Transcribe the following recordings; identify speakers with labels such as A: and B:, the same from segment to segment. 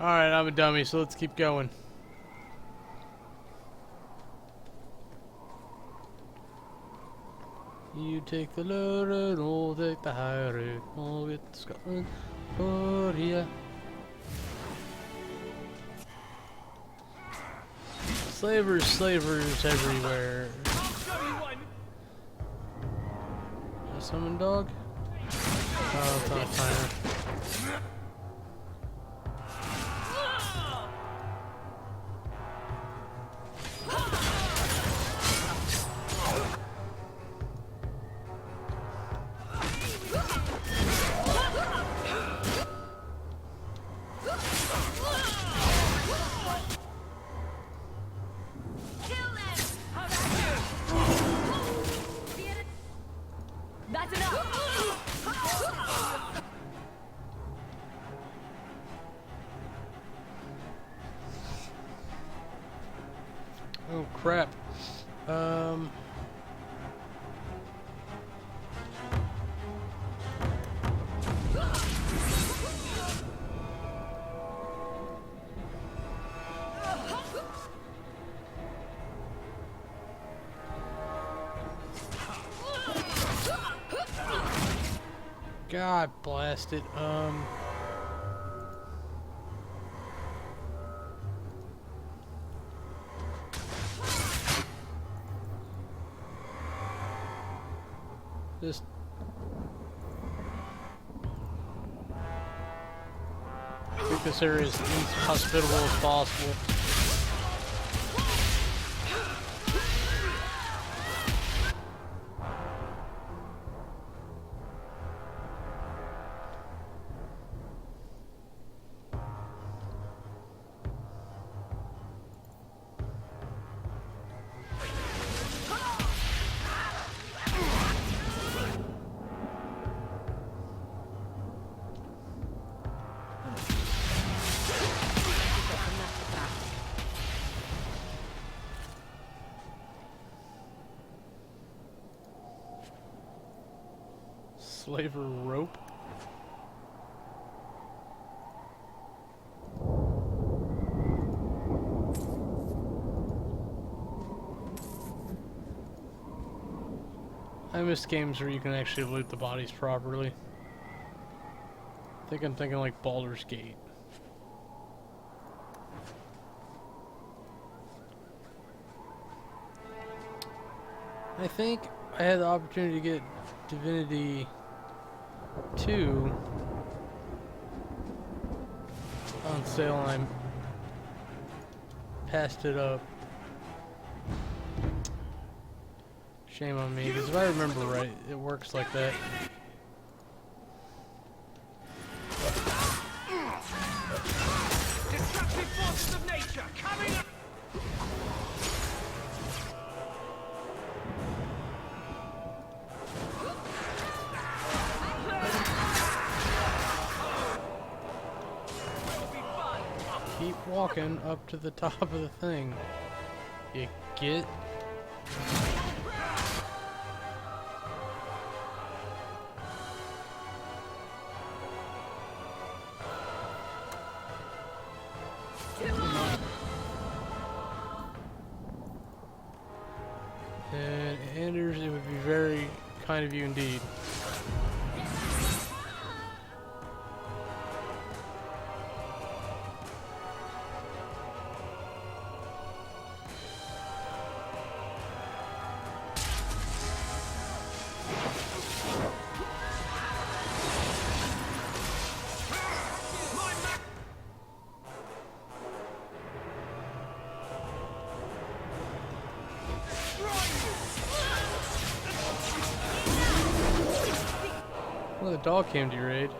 A: Alright, I'm a dummy, so let's keep going. You take the low road, I'll take the high road. I'll get to Scotland for ya. Slavers, slavers everywhere. A summon dog? Oh, it's not a timer.
B: That's enough!
A: Oh crap. God blast it. Just make this area as inhospitable as possible. Slaver rope. I miss games where you can actually loot the bodies properly. I think I'm thinking like Baldur's Gate. I think I had the opportunity to get Divinity 2 on sale and I passed it up. Shame on me, because if I remember right, it works like that.
C: Destructive forces of nature coming up!
A: Keep walking up to the top of the thing. You get... And Anders, it would be very kind of you indeed. Well, the dog came to your aid.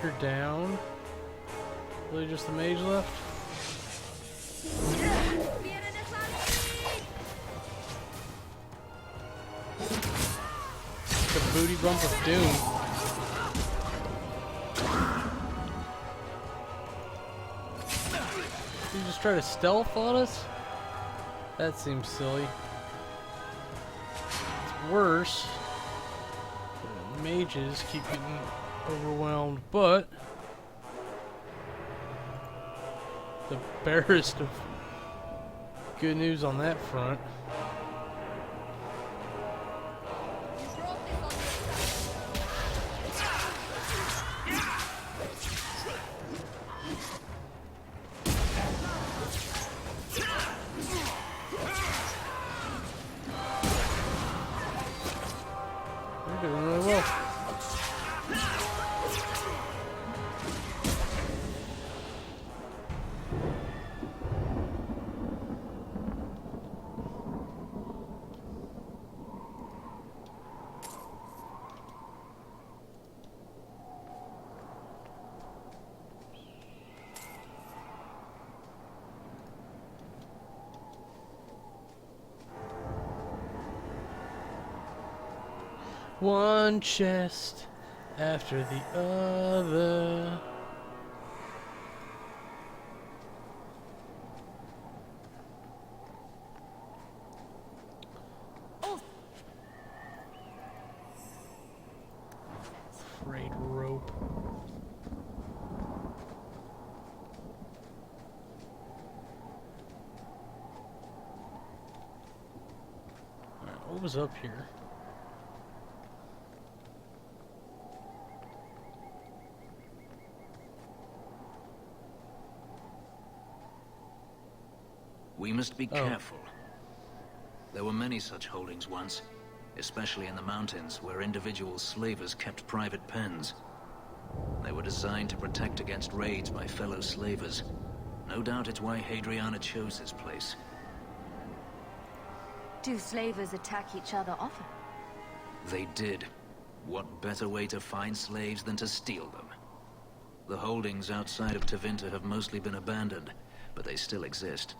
A: You're down. Really just the mage left? The booty bump of doom. Did you just try to stealth on us? That seems silly. It's worse. The mages keep getting overwhelmed, but the barest of good news on that front. They're doing really well. One chest after the other. Freight rope. Alright, what was up here?
B: We must be careful. There were many such holdings once, especially in the mountains where individual slavers kept private pens. They were designed to protect against raids by fellow slavers. No doubt it's why Hadriana chose this place.
D: Do slavers attack each other often?
B: They did. What better way to find slaves than to steal them? The holdings outside of Tevinter have mostly been abandoned, but they still exist.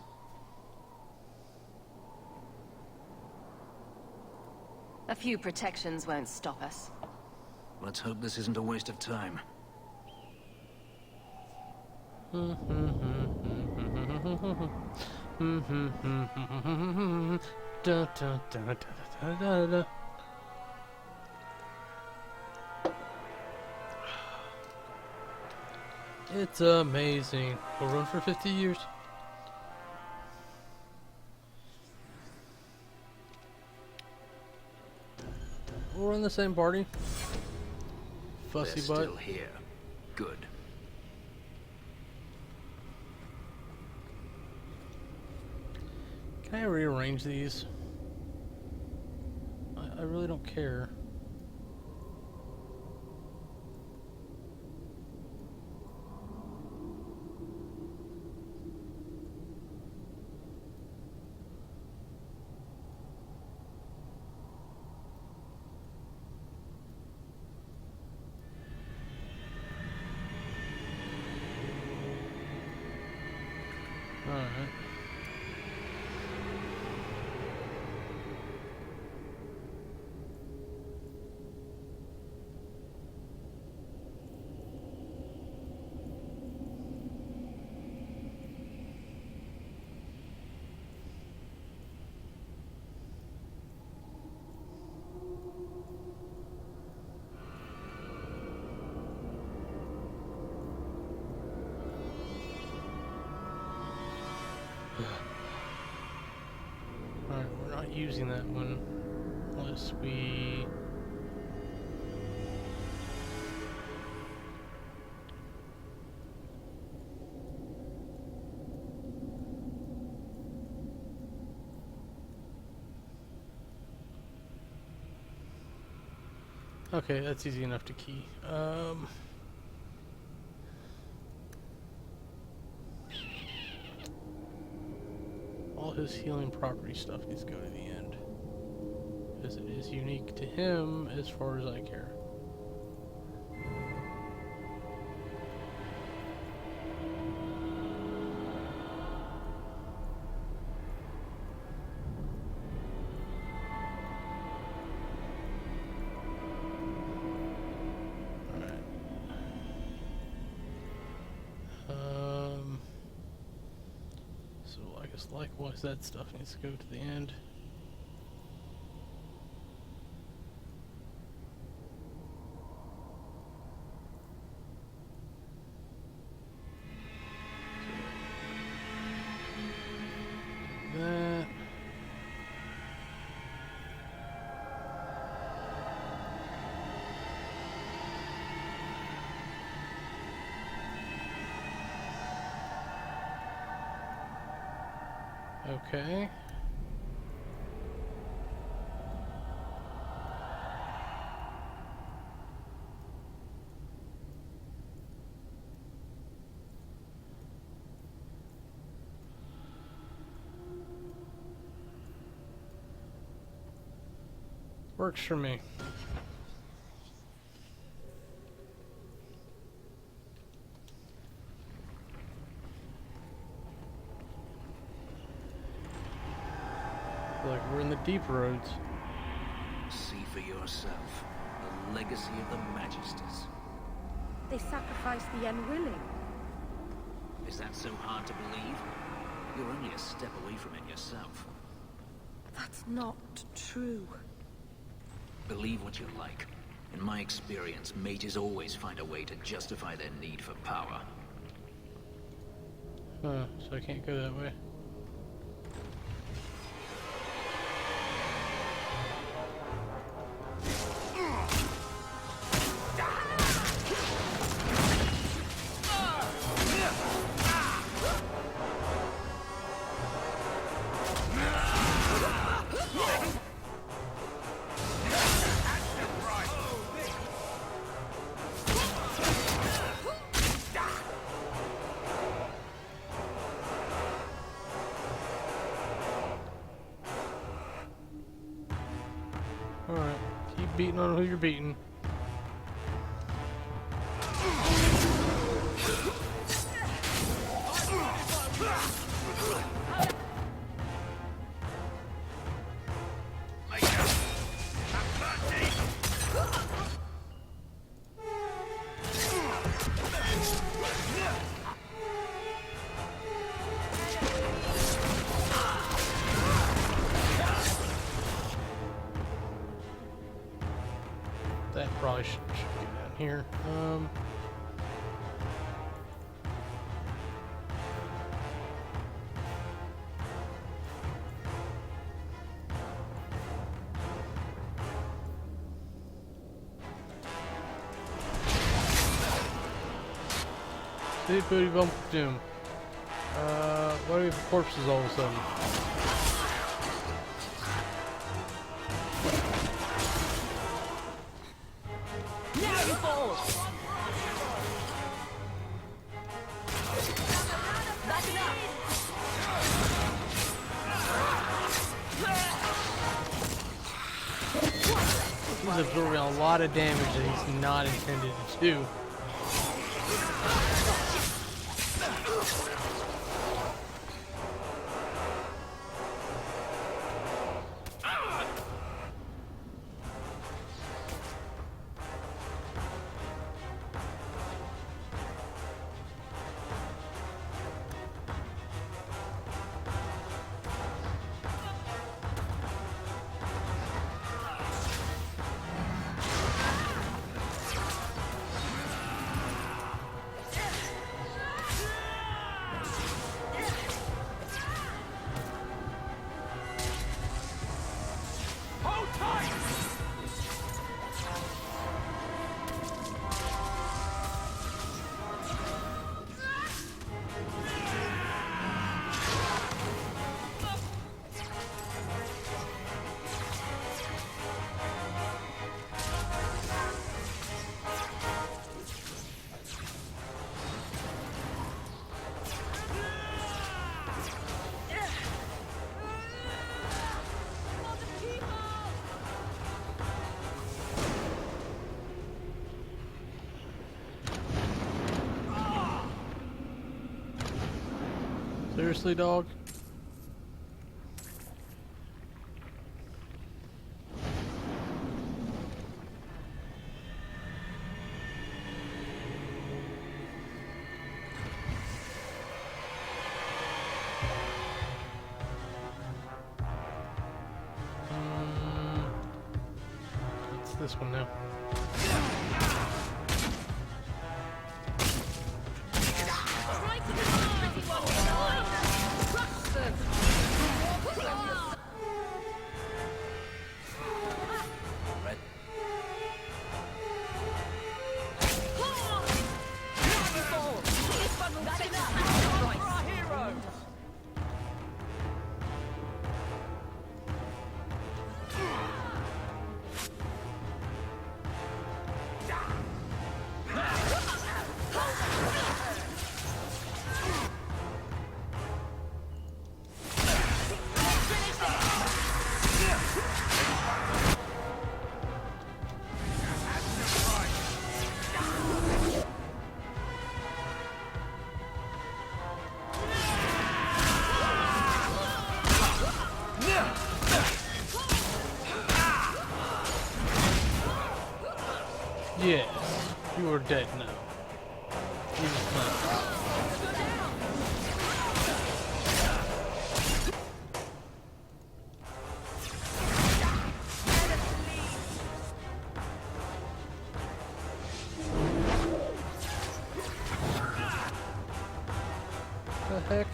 D: A few protections won't stop us.
B: Let's hope this isn't a waste of time.
A: It's amazing. We'll run for 50 years. We're in the same party. Fussy
B: They're
A: butt.
B: still here. Good.
A: Can I rearrange these? I really don't care. Alright. Alright, we're not using that one unless we... Okay, that's easy enough to key. All his healing property stuff needs to go to the end, because it is unique to him as far as I care. Likewise, that stuff needs to go to the end. That. Okay. Works for me. Like we're in the deep roads.
B: See for yourself. The legacy of the Magisters.
E: They sacrificed the unwilling.
B: Is that so hard to believe? You're only a step away from it yourself.
E: That's not true.
B: Believe what you like. In my experience, mages always find a way to justify their need for power.
A: Huh, so I can't go that way. Alright, keep beating on who you're beating. That probably should get down here. Big booty bump of doom. Why do we have corpses all of a sudden?
E: Now you fall! Back it up!
A: He's absorbing a lot of damage that he's not intended to do. Seriously, dog? this one now.
E: Try to be pretty one. Crush them.
B: Red.
E: This one will take us
C: For our heroes!
A: Yes, you are dead now. You just left. The heck?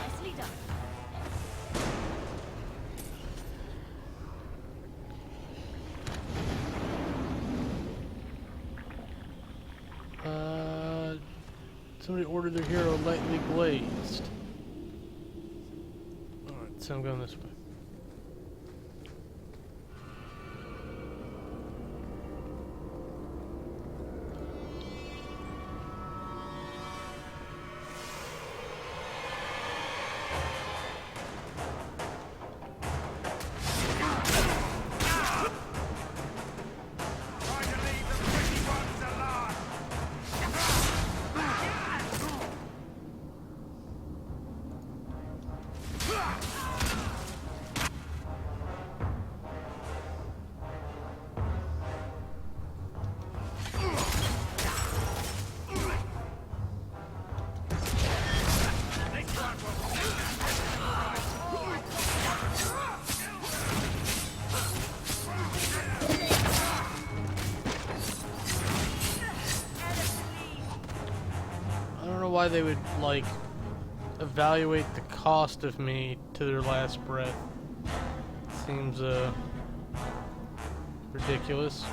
E: nicely done.
A: Somebody ordered their hero lightly glazed. Alright, so I'm going this way.
C: Try to leave the pretty ones alive!
A: I don't know why they would, like, evaluate the cost of me to their last breath. Seems, ridiculous.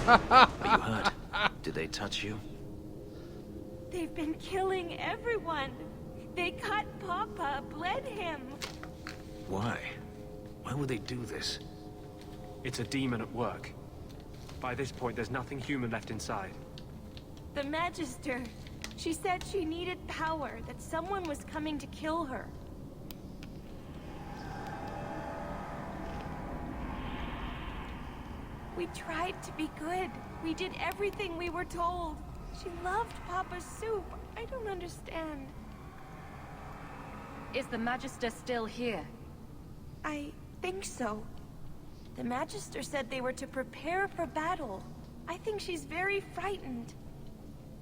B: Are you hurt? Did they touch you?
E: They've been killing everyone. They cut Papa, bled him.
B: Why? Why would they do this?
F: It's a demon at work. By this point, there's nothing human left inside.
E: The Magister. She said she needed power, that someone was coming to kill her. We tried to be good. We did everything we were told. She loved Papa's soup. I don't understand.
D: Is the Magister still here?
E: I think so. The Magister said they were to prepare for battle. I think she's very frightened.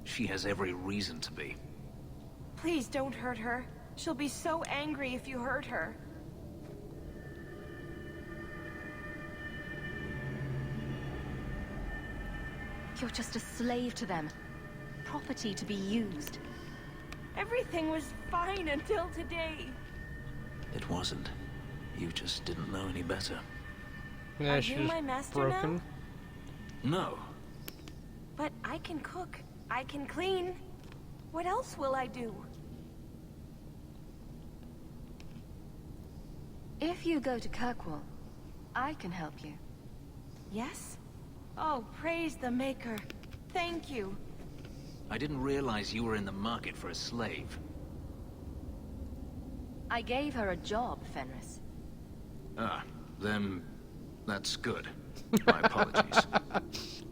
B: She has every reason to be.
E: Please don't hurt her. She'll be so angry if you hurt her.
D: You're just a slave to them. Property to be used.
E: Everything was fine until today.
B: It wasn't. You just didn't know any better.
A: Yeah,
E: Are
A: she's
E: you my master
A: broken.
E: now?
B: No.
E: But I can cook. I can clean. What else will I do?
D: If you go to Kirkwall, I can help you.
E: Yes? Oh, praise the Maker. Thank you.
B: I didn't realize you were in the market for a slave.
D: I gave her a job, Fenris.
B: Ah, then that's good. My apologies.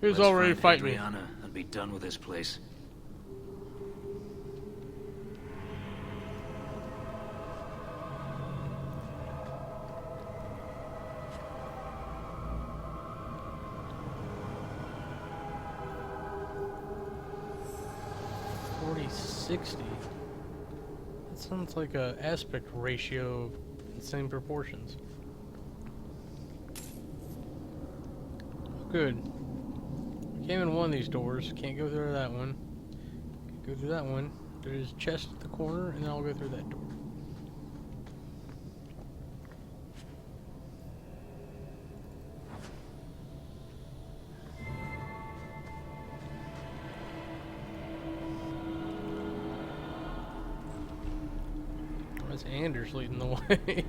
A: Who's
B: Let's
A: already
B: find
A: fighting me?
B: Adriana and be done with this place.
A: $40-60. That sounds like a aspect ratio of insane proportions. Good. Came in one of these doors. Can't go through that one. Can't go through that one. There's a chest at the corner, and then I'll go through that door. That's Anders leading the way.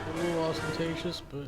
A: A little ostentatious, but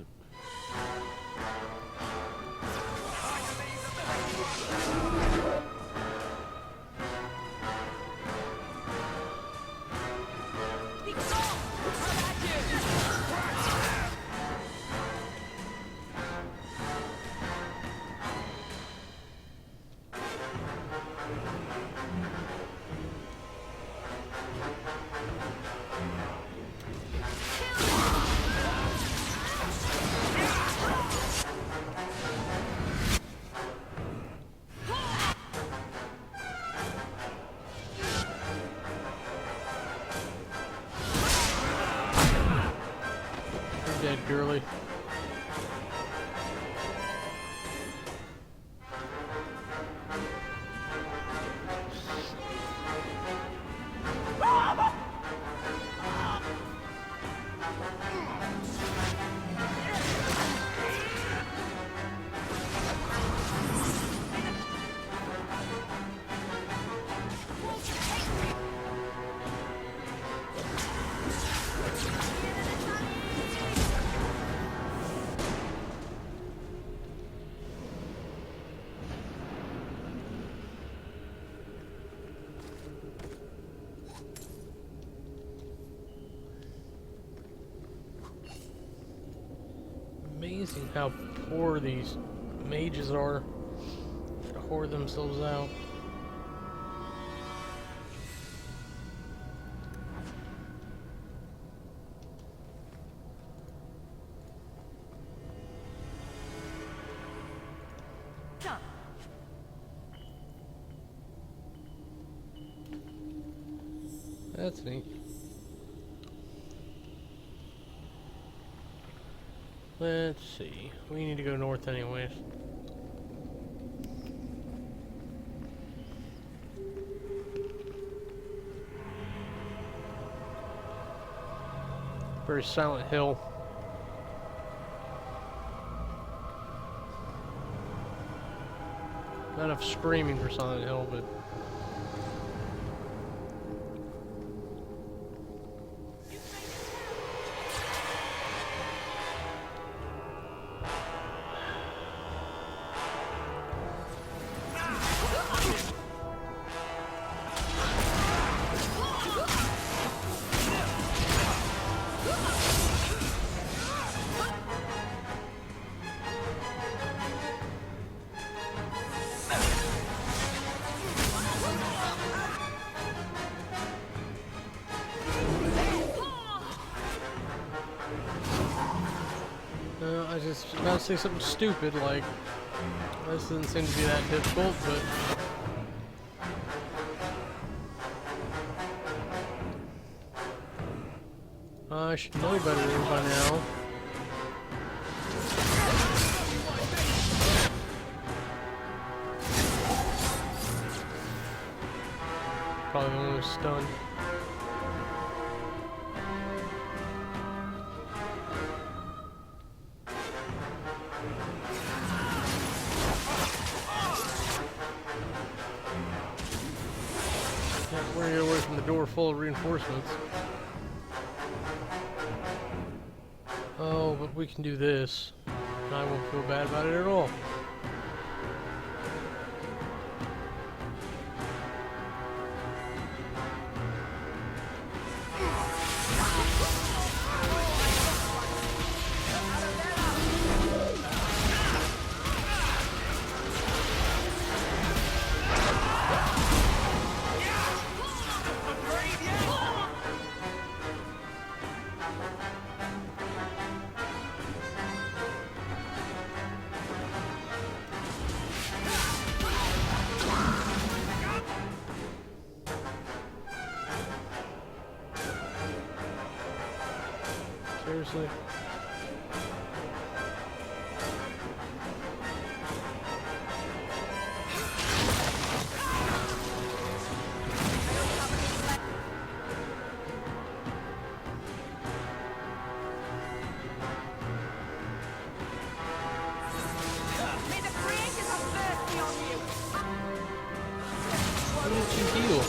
A: you're dead, girly. Amazing how poor these mages are to whore themselves out. That's neat. Let's see. We need to go north anyways. Very Silent Hill. Not enough screaming for Silent Hill, but I just about to say something stupid like, this doesn't seem to be that difficult, but... I should know better by now. Probably the one who's stunned. We're gonna get away from the door full of reinforcements. Oh, but we can do this. And I won't feel bad about it at all. Seriously?
E: May the creators have mercy on you!
A: Why didn't you heal?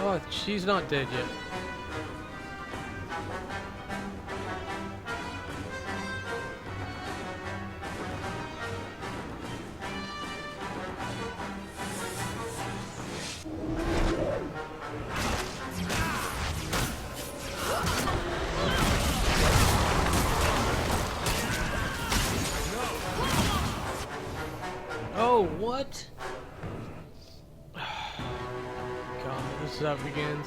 A: Oh, she's not dead yet. Oh, what? God, this is how it begins.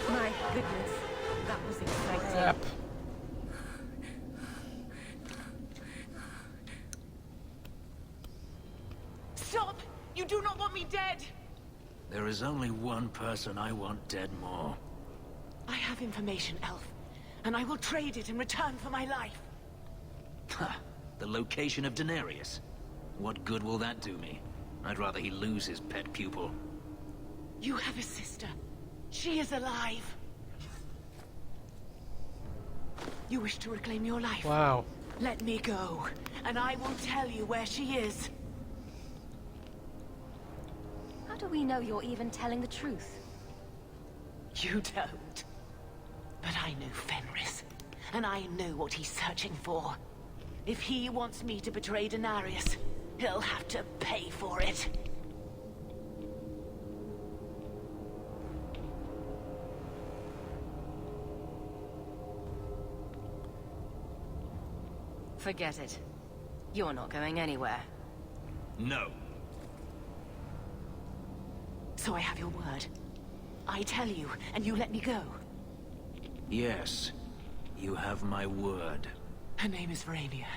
E: My goodness, that was exciting.
A: Crap.
E: Stop! You do not want me dead!
B: There is only one person I want dead more.
E: I have information, Elf, and I will trade it in return for my life.
B: Ha! The location of Denarius. What good will that do me? I'd rather he lose his pet pupil.
E: You have a sister. She is alive.
G: You wish to reclaim your life?
A: Wow.
G: Let me go, and I will tell you where she is.
D: How do we know you're even telling the truth?
G: You don't. But I know Fenris, and I know what he's searching for. If he wants me to betray Denarius, he'll have to pay for it.
D: Forget it. You're not going anywhere.
B: No.
G: So I have your word. I tell you, and you let me go.
B: Yes. You have my word.
G: Her name is Verania.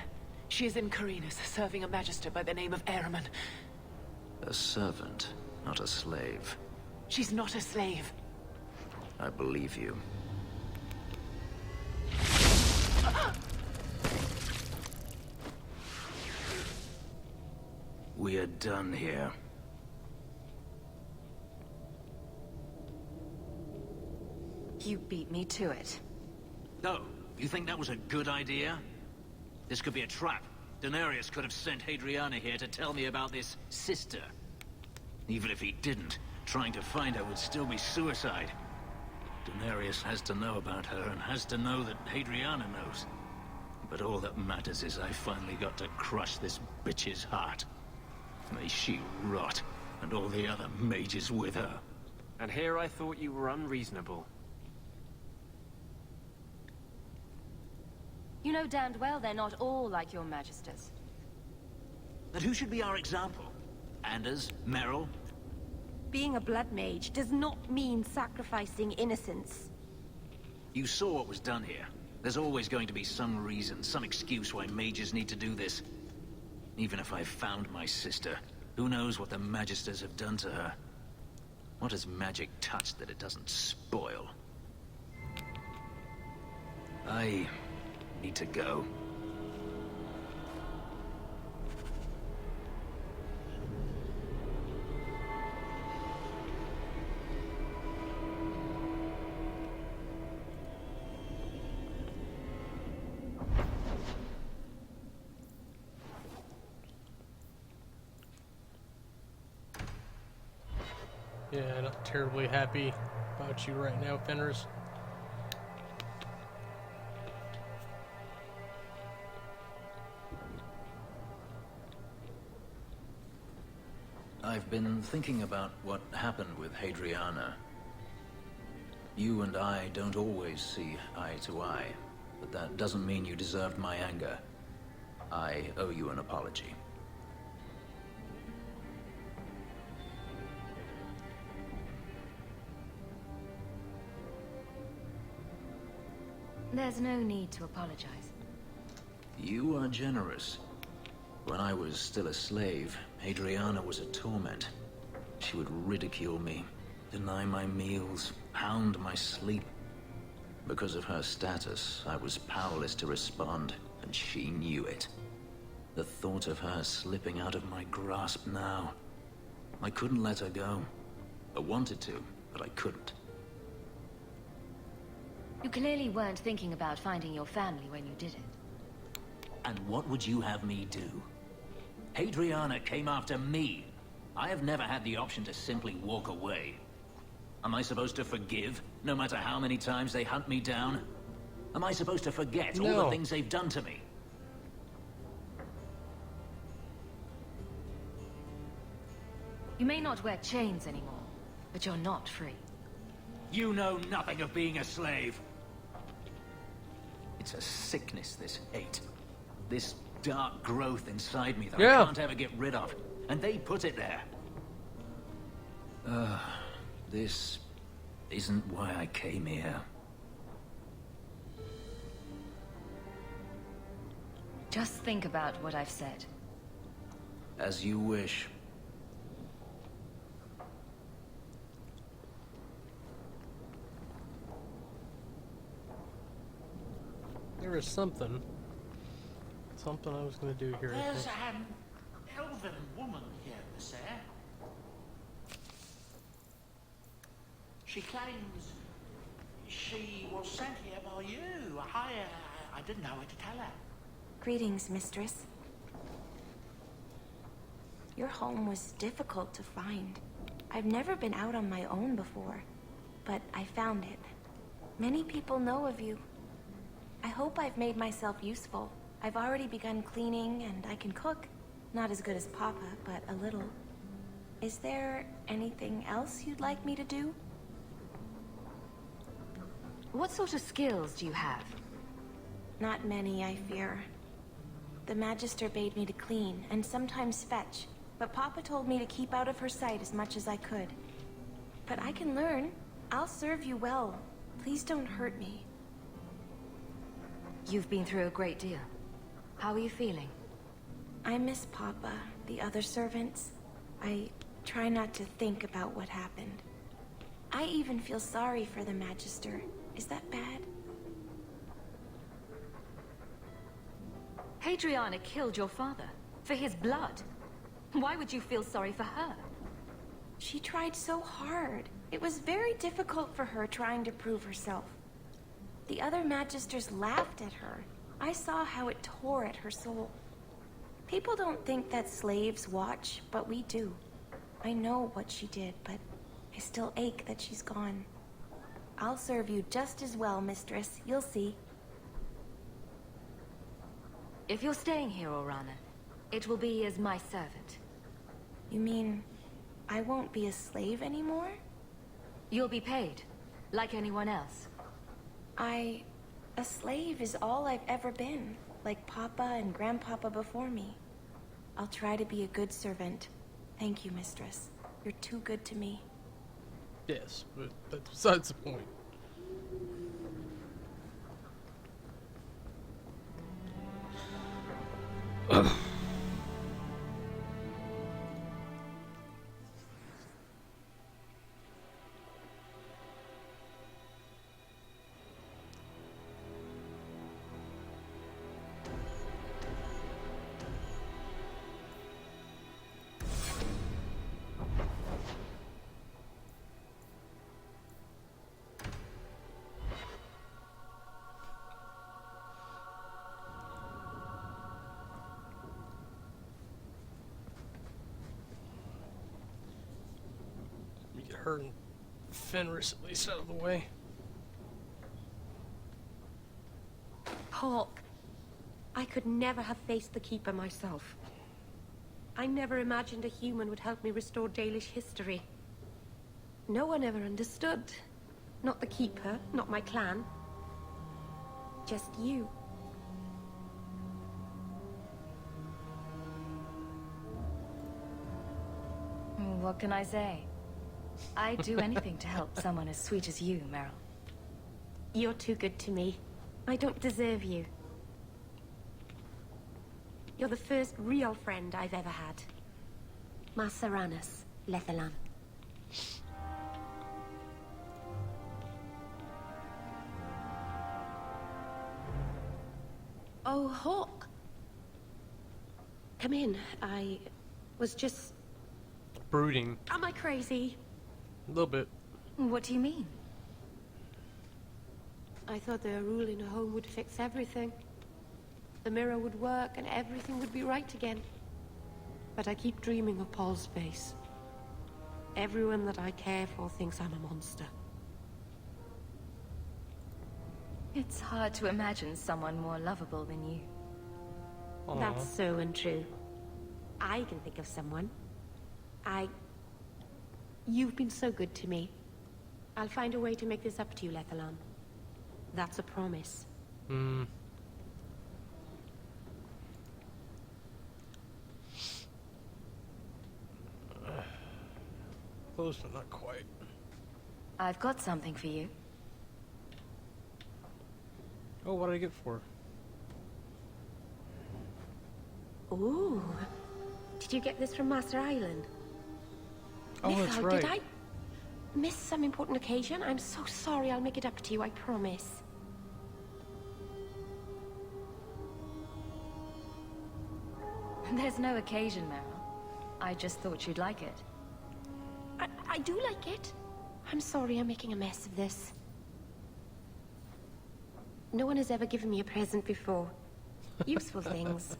G: She is in Carinus, serving a magister by the name of Ahriman.
B: A servant, not a slave.
G: She's not a slave.
B: I believe you. We are done here.
D: You beat me to it.
B: Oh, you think that was a good idea? This could be a trap. Denarius could have sent Hadriana here to tell me about this sister. Even if he didn't, trying to find her would still be suicide. Denarius has to know about her and has to know that Hadriana knows. But all that matters is I finally got to crush this bitch's heart. May she rot, and all the other mages with her.
F: And here I thought you were unreasonable.
D: You know damned well they're not all like your magisters.
B: But who should be our example? Anders? Merrill?
E: Being a blood mage does not mean sacrificing innocence.
B: You saw what was done here. There's always going to be some reason, some excuse why mages need to do this. Even if I found my sister, who knows what the magisters have done to her? What has magic touched that it doesn't spoil? I need to go.
A: Yeah, not terribly happy about you right now, Fenris.
B: I've been thinking about what happened with Hadriana. You and I don't always see eye to eye, but that doesn't mean you deserved my anger. I owe you an apology.
D: There's no need to apologize.
B: You are generous. When I was still a slave, Hadriana was a torment. She would ridicule me, deny my meals, hound my sleep. Because of her status, I was powerless to respond, and she knew it. The thought of her slipping out of my grasp now. I couldn't let her go. I wanted to, but I couldn't.
D: You clearly weren't thinking about finding your family when you did it.
B: And what would you have me do? Hadriana came after me. I have never had the option to simply walk away. Am I supposed to forgive, no matter how many times they hunt me down? Am I supposed to forget all the things they've done to me?
D: You may not wear chains anymore, but you're not free.
B: You know nothing of being a slave. It's a sickness, this hate. This dark growth inside me that I can't ever get rid of. And they put it there. This isn't why I came here.
D: Just think about what I've said.
B: As you wish.
A: There is something I was going to do here.
H: There's an elven woman here, Miss Eyre. She claims she was sent here by you. I didn't know what to tell her.
E: Greetings, mistress. Your home was difficult to find. I've never been out on my own before, but I found it. Many people know of you. I hope I've made myself useful. I've already begun cleaning, and I can cook. Not as good as Papa, but a little. Is there anything else you'd like me to do?
D: What sort of skills do you have?
E: Not many, I fear. The Magister bade me to clean, and sometimes fetch, but Papa told me to keep out of her sight as much as I could. But I can learn. I'll serve you well. Please don't hurt me.
D: You've been through a great deal. How are you feeling?
E: I miss Papa, the other servants. I try not to think about what happened. I even feel sorry for the Magister. Is that bad?
D: Hadriana killed your father. For his blood. Why would you feel sorry for her?
E: She tried so hard. It was very difficult for her trying to prove herself. The other Magisters laughed at her. I saw how it tore at her soul. People don't think that slaves watch, but we do. I know what she did, but I still ache that she's gone. I'll serve you just as well, mistress. You'll see.
D: If you're staying here, Orana, it will be as my servant.
E: You mean I won't be a slave anymore?
D: You'll be paid, like anyone else.
E: A slave is all I've ever been, like Papa and Grandpapa before me. I'll try to be a good servant. Thank you, mistress. You're too good to me.
A: Yes, but that's besides the point. Her and Fenris at least out of the way.
I: Hawk, I could never have faced the Keeper myself. I never imagined a human would help me restore Dalish history. No one ever understood. Not the Keeper, not my clan. Just you.
D: What can I say? I'd do anything to help someone as sweet as you, Meryl.
I: You're too good to me. I don't deserve you. You're the first real friend I've ever had. Maceranus, Lethalan. Oh, Hawk. Come in. I was just...
A: Brooding.
I: Am I crazy?
A: A little bit.
D: What do you mean?
I: I thought that a rule in a home would fix everything. The mirror would work and everything would be right again. But I keep dreaming of Paul's face. Everyone that I care for thinks I'm a monster.
D: It's hard to imagine someone more lovable than you.
A: Aww.
I: That's so untrue. I can think of someone. You've been so good to me. I'll find a way to make this up to you, Lethalan. That's a promise.
A: Close, but not quite.
D: I've got something for you.
A: Oh, what did I get for her?
I: Ooh. Did you get this from Master Island?
A: Oh, that's
I: Mithal,
A: right.
I: did I miss some important occasion? I'm so sorry. I'll make it up to you, I promise.
D: There's no occasion, Meryl. I just thought you'd like it.
I: I do like it. I'm sorry I'm making a mess of this. No one has ever given me a present before. Useful things.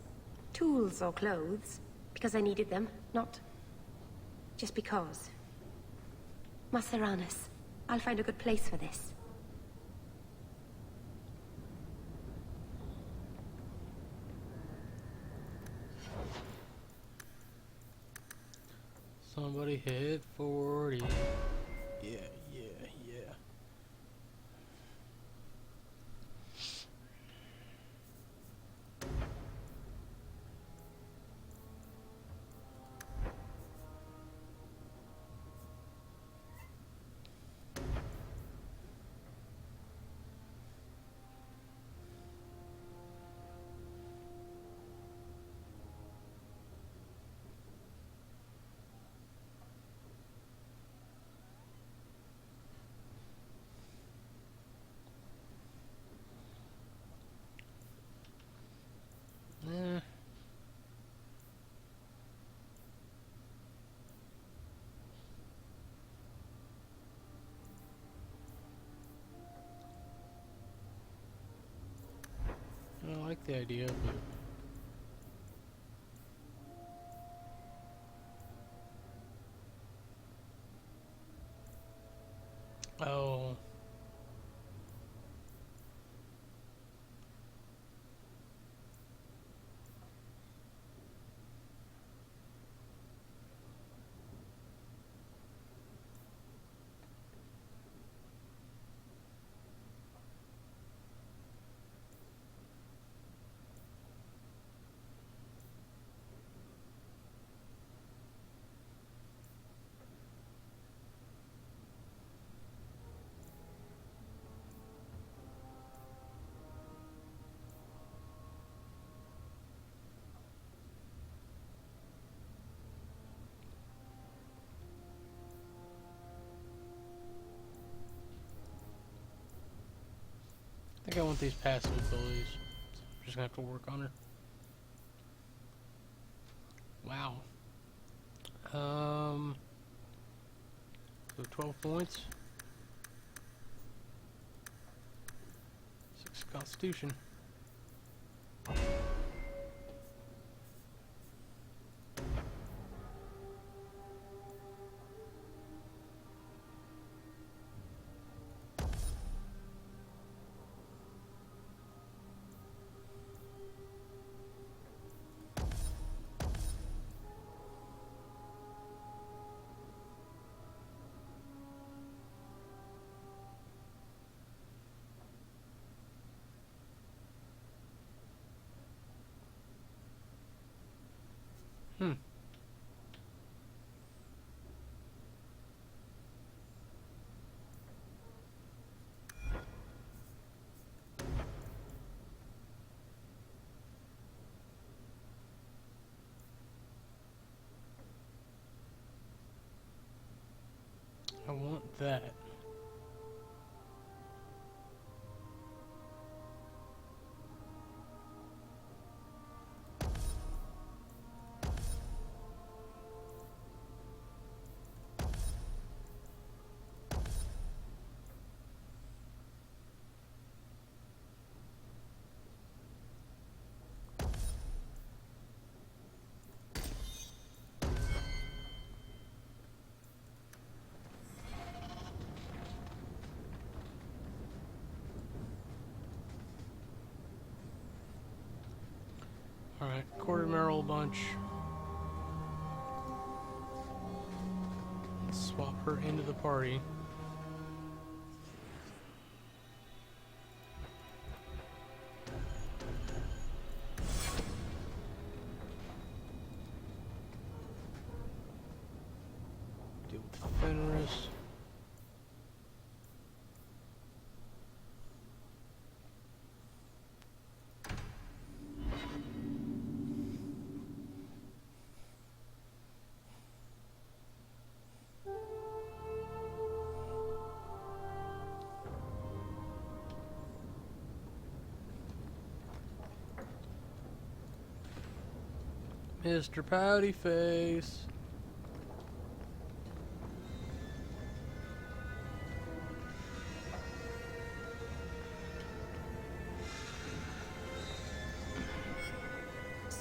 I: Tools or clothes. Because I needed them, not just because. Maseranas, I'll find a good place for this.
A: Somebody hit 40. Yeah, yeah, yeah. Eh. I like the idea, but... Oh. I think I want these passive abilities. I'm just gonna have to work on her. Wow. So 12 points. 6 Constitution. Hmm. I want that. Alright, quarter barrel bunch. Let's swap her into the party. Deal with Fenris. Mr. Pouty Face.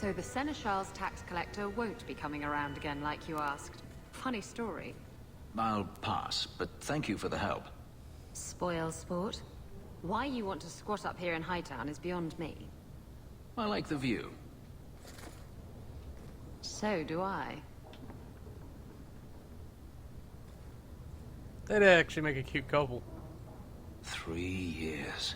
J: So the Seneschal's tax collector won't be coming around again like you asked. Funny story.
B: I'll pass, but thank you for the help.
J: Spoil sport? Why you want to squat up here in Hightown is beyond me.
B: I like the view.
J: So do I.
A: They'd actually make a cute couple.
B: 3 years.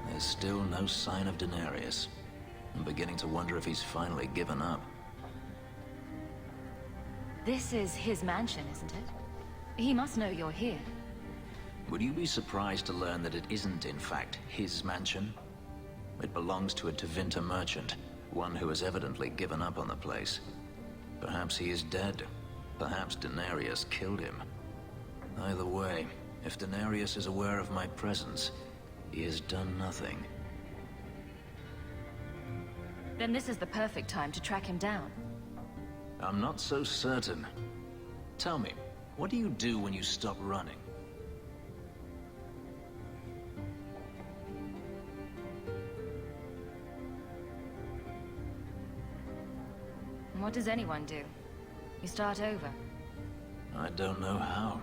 B: There's still no sign of Daenerys. I'm beginning to wonder if he's finally given up.
D: This is his mansion, isn't it? He must know you're here.
B: Would you be surprised to learn that it isn't, in fact, his mansion? It belongs to a Tevinter merchant, one who has evidently given up on the place. Perhaps he is dead. Perhaps Daenerys killed him. Either way, if Daenerys is aware of my presence, he has done nothing.
D: Then this is the perfect time to track him down.
B: I'm not so certain. Tell me, what do you do when you stop running?
D: What does anyone do? You start over.
B: I don't know how.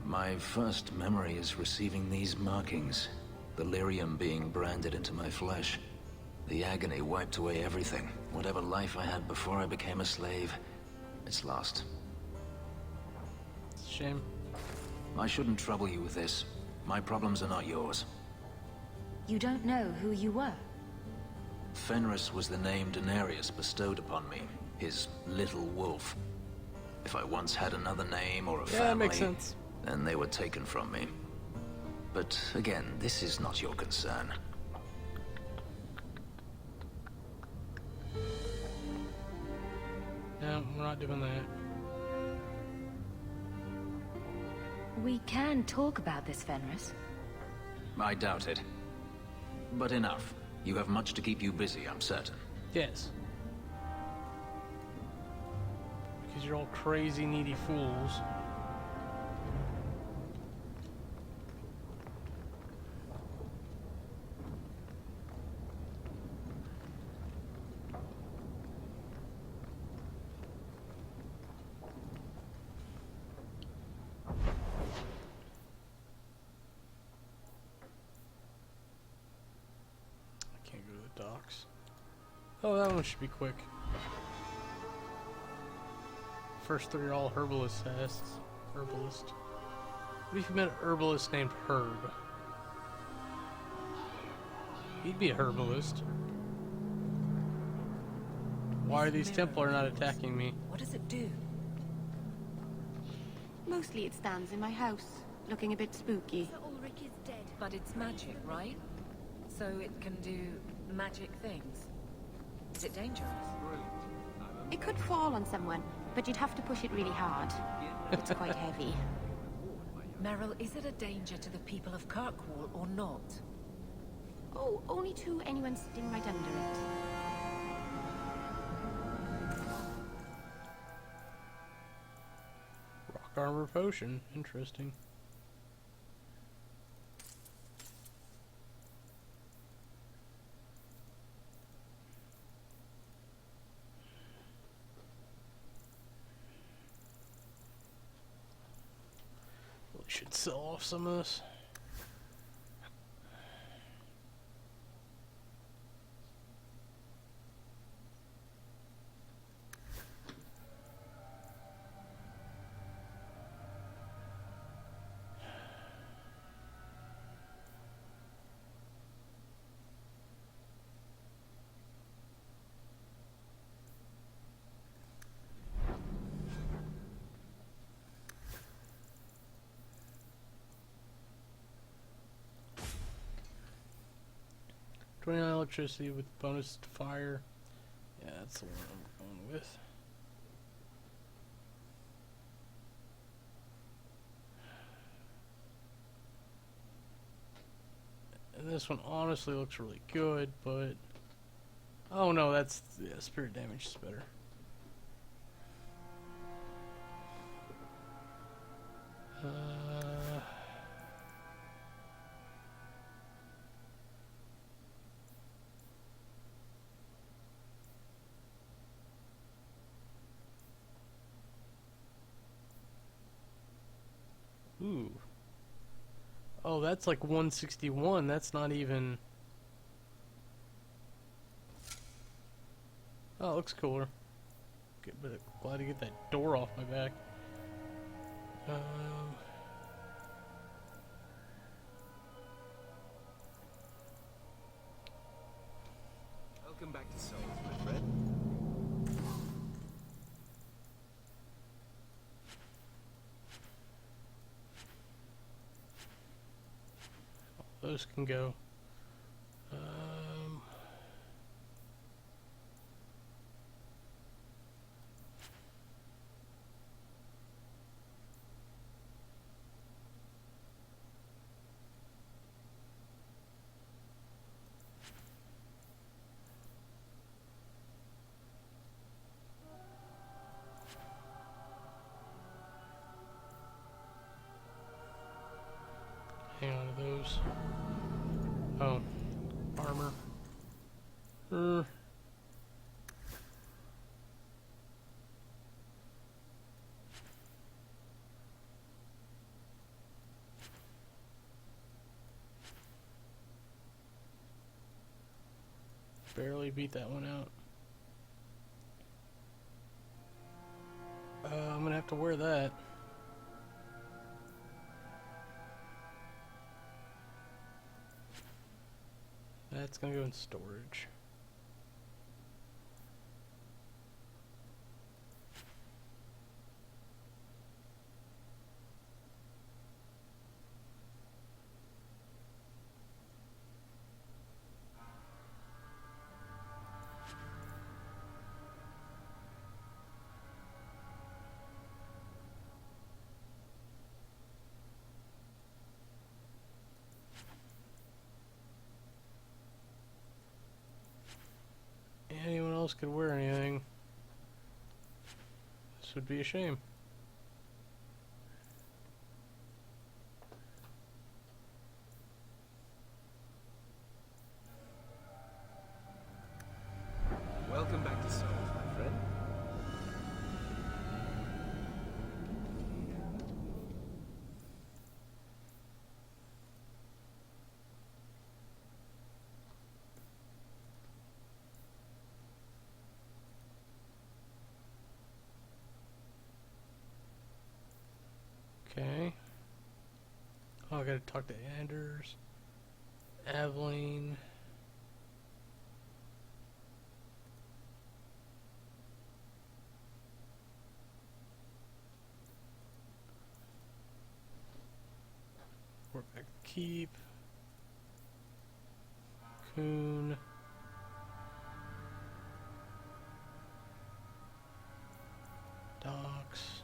B: My first memory is receiving these markings. The lyrium being branded into my flesh. The agony wiped away everything. Whatever life I had before I became a slave, it's lost.
A: It's a shame.
B: I shouldn't trouble you with this. My problems are not yours.
D: You don't know who you were?
B: Fenris was the name Daenerys bestowed upon me. His little wolf. If I once had another name or a family,
A: that makes sense.
B: then they were taken from me. But again, this is not your concern.
A: No, we're not doing that.
D: We can talk about this, Fenris.
B: I doubt it. But enough. You have much to keep you busy, I'm certain.
A: Yes. Because you're all crazy, needy fools. Docks. Oh, that one should be quick. First 3 are all herbalist tests. Herbalist. What if you met an herbalist named Herb? He'd be a herbalist. Why are these Templar not attacking me?
I: What does it do?
E: Mostly it stands in my house, looking a bit spooky.
I: Ulrich is dead. But it's magic, right? So it can do magic things. Is it dangerous?
E: It could fall on someone, but you'd have to push it really hard. It's quite heavy.
I: Meryl, is it a danger to the people of Kirkwall or not?
E: Oh, only to anyone sitting right under it.
A: Rock armor potion. Interesting. Should sell off some of this. Electricity with bonus to fire. Yeah, that's the one I'm going with. And this one honestly looks really good, but oh no, that's spirit damage is better. Oh, that's like 161. That's not even... Oh, it looks cooler. Okay, but glad to get that door off my back.
F: Welcome back to Souls, my friend.
A: Those can go. Hang on to those. Oh, armor. Barely beat that one out. I'm gonna have to wear that. That's gonna go in storage. Anyone else could wear anything. This would be a shame.
F: Welcome back to Souls, my friend.
A: Okay. Oh, I gotta talk to Anders. Aveline. We're back to Keep. Coon. Docks.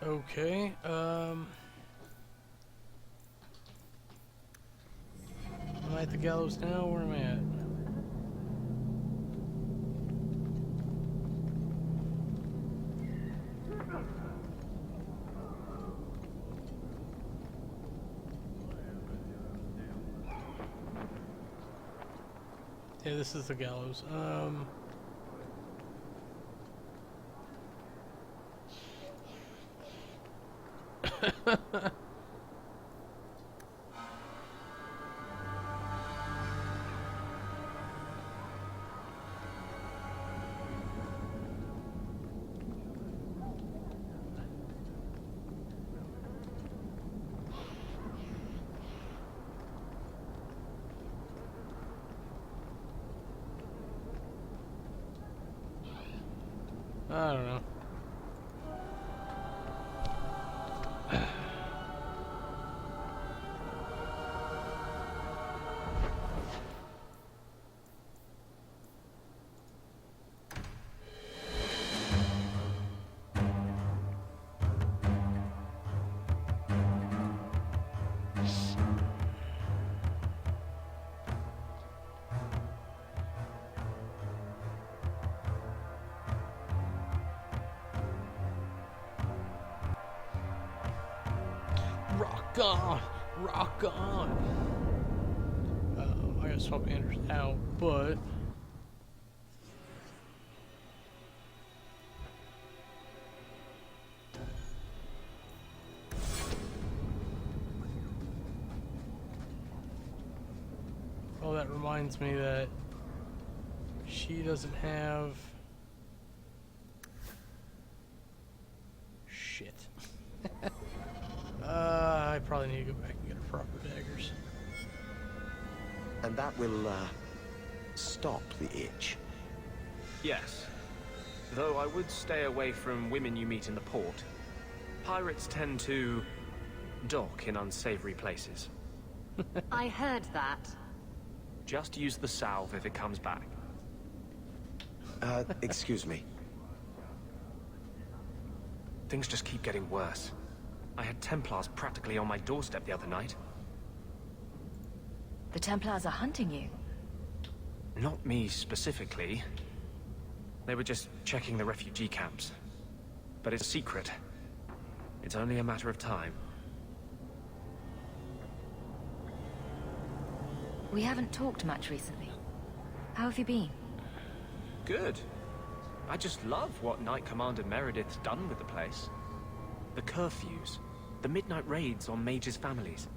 A: Okay, am I at the gallows now? Where am I at? Yeah, this is the gallows. I don't know. Rock on! Rock on! I gotta swap Anders out, but... Oh, that reminds me that she doesn't have... Shit. I probably need to go back and get her proper daggers.
K: And that will, stop the itch.
F: Yes. Though I would stay away from women you meet in the port. Pirates tend to dock in unsavory places.
J: I heard that.
F: Just use the salve if it comes back.
K: Excuse me.
F: Things just keep getting worse. I had Templars practically on my doorstep the other night.
D: The Templars are hunting you.
F: Not me specifically. They were just checking the refugee camps. But it's a secret. It's only a matter of time.
D: We haven't talked much recently. How have you been?
F: Good. I just love what Knight Commander Meredith's done with the place. The curfews, the midnight raids on mages' families.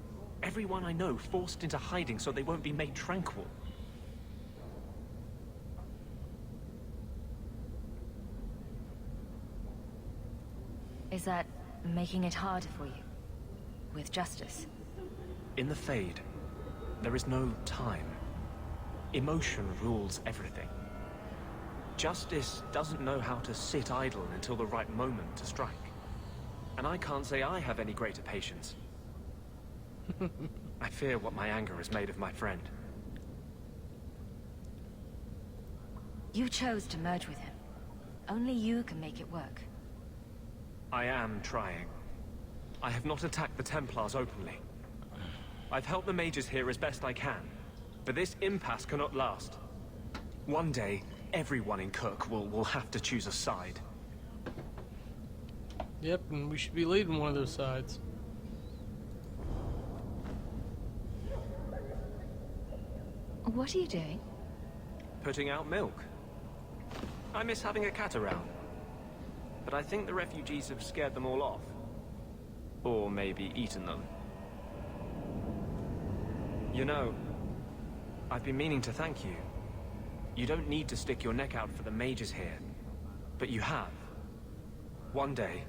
F: Everyone I know forced into hiding so they won't be made tranquil.
D: Is that making it harder for you? With justice?
F: In the Fade, there is no time. Emotion rules everything. Justice doesn't know how to sit idle until the right moment to strike. And I can't say I have any greater patience. I fear what my anger has made of my friend.
D: You chose to merge with him. Only you can make it work.
F: I am trying. I have not attacked the Templars openly. I've helped the mages here as best I can, but this impasse cannot last. One day, everyone in Kirk will have to choose a side.
A: Yep, and we should be leading one of those sides.
D: What are you doing?
F: Putting out milk. I miss having a cat around. But I think the refugees have scared them all off. Or maybe eaten them. You know, I've been meaning to thank you. You don't need to stick your neck out for the mages here. But you have. One day,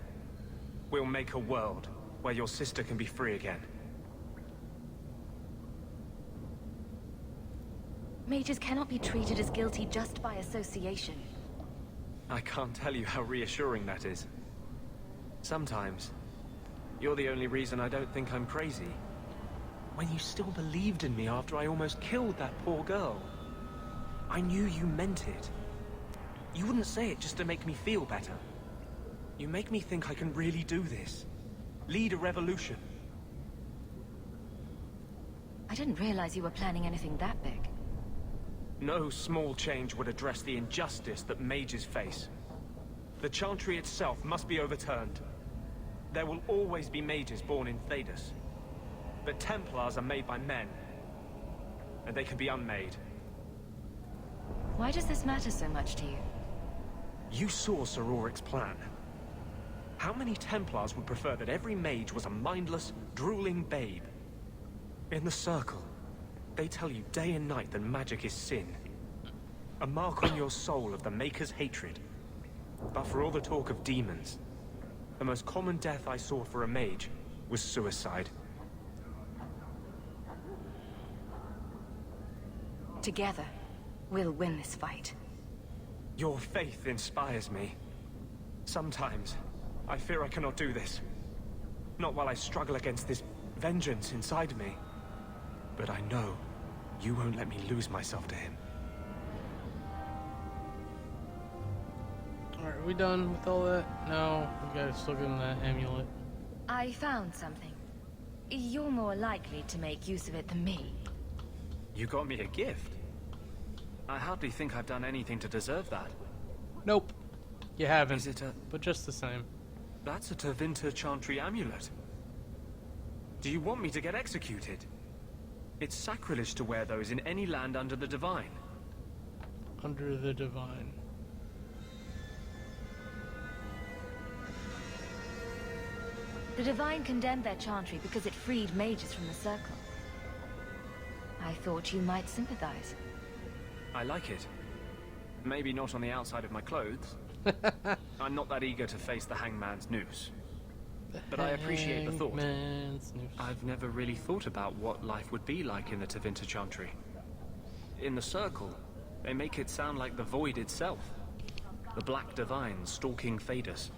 F: we'll make a world where your sister can be free again.
D: Mages cannot be treated as guilty just by association.
F: I can't tell you how reassuring that is. Sometimes, you're the only reason I don't think I'm crazy. When you still believed in me after I almost killed that poor girl. I knew you meant it. You wouldn't say it just to make me feel better. You make me think I can really do this. Lead a revolution.
D: I didn't realize you were planning anything that big.
F: No small change would address the injustice that mages face. The Chantry itself must be overturned. There will always be mages born in Thedas. But Templars are made by men. And they can be unmade.
D: Why does this matter so much to you?
F: You saw Sir Auric's plan. How many Templars would prefer that every mage was a mindless, drooling babe? In the Circle, they tell you day and night that magic is sin. A mark on your soul of the Maker's hatred. But for all the talk of demons, the most common death I saw for a mage was suicide.
D: Together, we'll win this fight.
F: Your faith inspires me. Sometimes, I fear I cannot do this. Not while I struggle against this vengeance inside me. But I know you won't let me lose myself to him.
A: Alright, are we done with all that? No, we gotta still give him that amulet.
D: I found something. You're more likely to make use of it than me.
F: You got me a gift? I hardly think I've done anything to deserve that.
A: Nope. You haven't.
F: Is it a...
A: But just the same.
F: That's a Tevinter Chantry amulet. Do you want me to get executed? It's sacrilege to wear those in any land under the Divine.
A: Under the Divine.
D: The Divine condemned their chantry because it freed mages from the Circle. I thought you might sympathize.
F: I like it. Maybe not on the outside of my clothes. I'm not that eager to face the hangman's noose. But I appreciate the thought. I've never really thought about what life would be like in the Tevinter Chantry. In the Circle, they make it sound like the Void itself. The Black Divine stalking Thedas,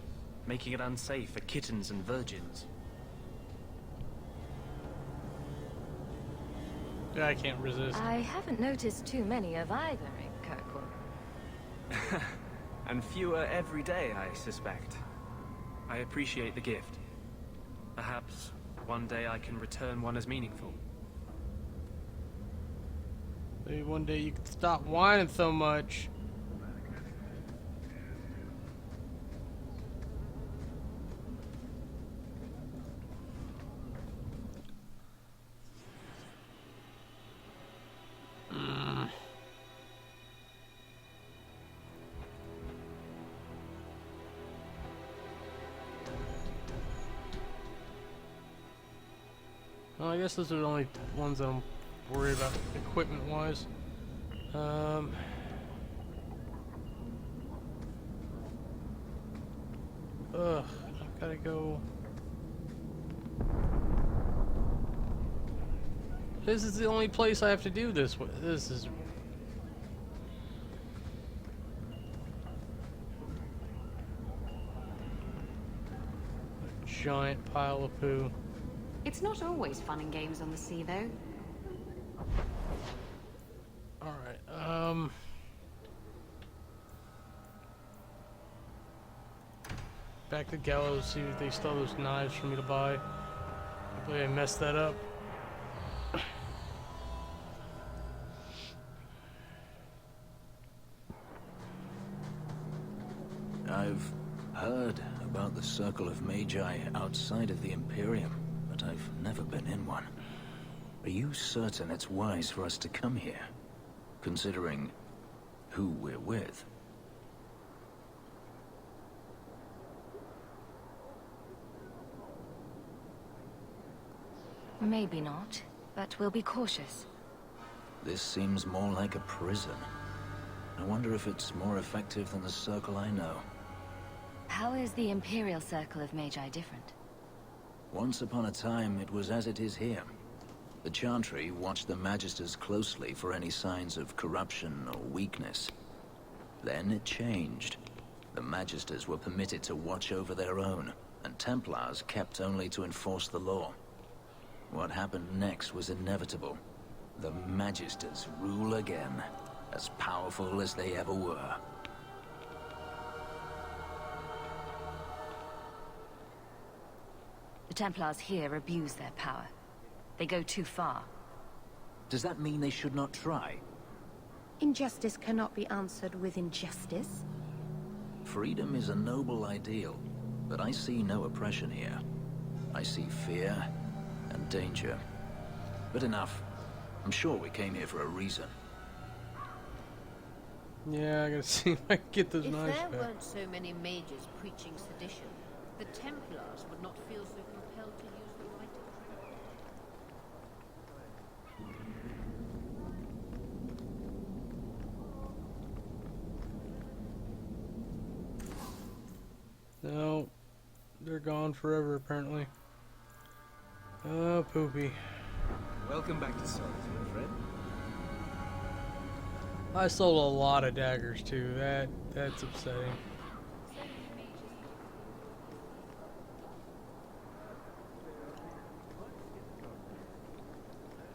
F: making it unsafe for kittens and virgins.
A: Yeah, I can't resist.
D: I haven't noticed too many of either in Kirkwall.
F: And fewer every day, I suspect. I appreciate the gift. Perhaps one day I can return one as meaningful.
A: Maybe one day you can stop whining so much. Well, I guess those are the only ones that I'm worried about equipment-wise. I've gotta go. This is the only place I have to do this with. This is. A giant pile of poo.
J: It's not always fun and games on the sea, though.
A: Alright, back to Gallows, see if they still have those knives for me to buy. Hopefully I messed that up.
B: I've heard about the Circle of Magi outside of the Imperium, but I've never been in one. Are you certain it's wise for us to come here, considering who we're with?
D: Maybe not, but we'll be cautious.
B: This seems more like a prison. I wonder if it's more effective than the Circle I know.
D: How is the Imperial Circle of Magi different?
B: Once upon a time, it was as it is here. The Chantry watched the Magisters closely for any signs of corruption or weakness. Then it changed. The Magisters were permitted to watch over their own, and Templars kept only to enforce the law. What happened next was inevitable. The Magisters rule again, as powerful as they ever were.
D: The Templars here abuse their power. They go too far.
B: Does that mean they should not try?
I: Injustice cannot be answered with injustice.
B: Freedom is a noble ideal, but I see no oppression here. I see fear and danger. But enough. I'm sure we came here for a reason.
A: Yeah, I gotta see if I can get those knives
L: If there
A: back.
L: weren't so many mages preaching sedition, the Templars would not feel so compelled to use the right of
A: No, they're gone forever apparently. Oh, poopy.
M: Welcome back to Solitude, friend.
A: I sold a lot of daggers too. That's upsetting.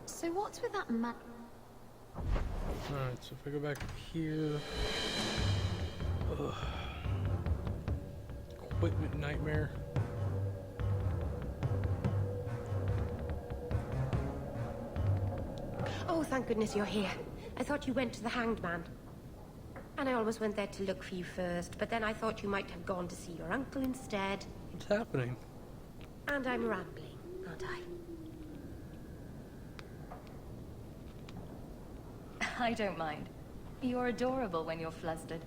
J: So what's with that man?
A: Alright, so if I go back here. Ugh. Equipment nightmare.
I: Oh, thank goodness you're here. I thought you went to the Hanged Man. And I always went there to look for you first, but then I thought you might have gone to see your uncle instead.
A: What's happening?
I: And I'm rambling, aren't I?
D: I don't mind. You're adorable when you're flustered.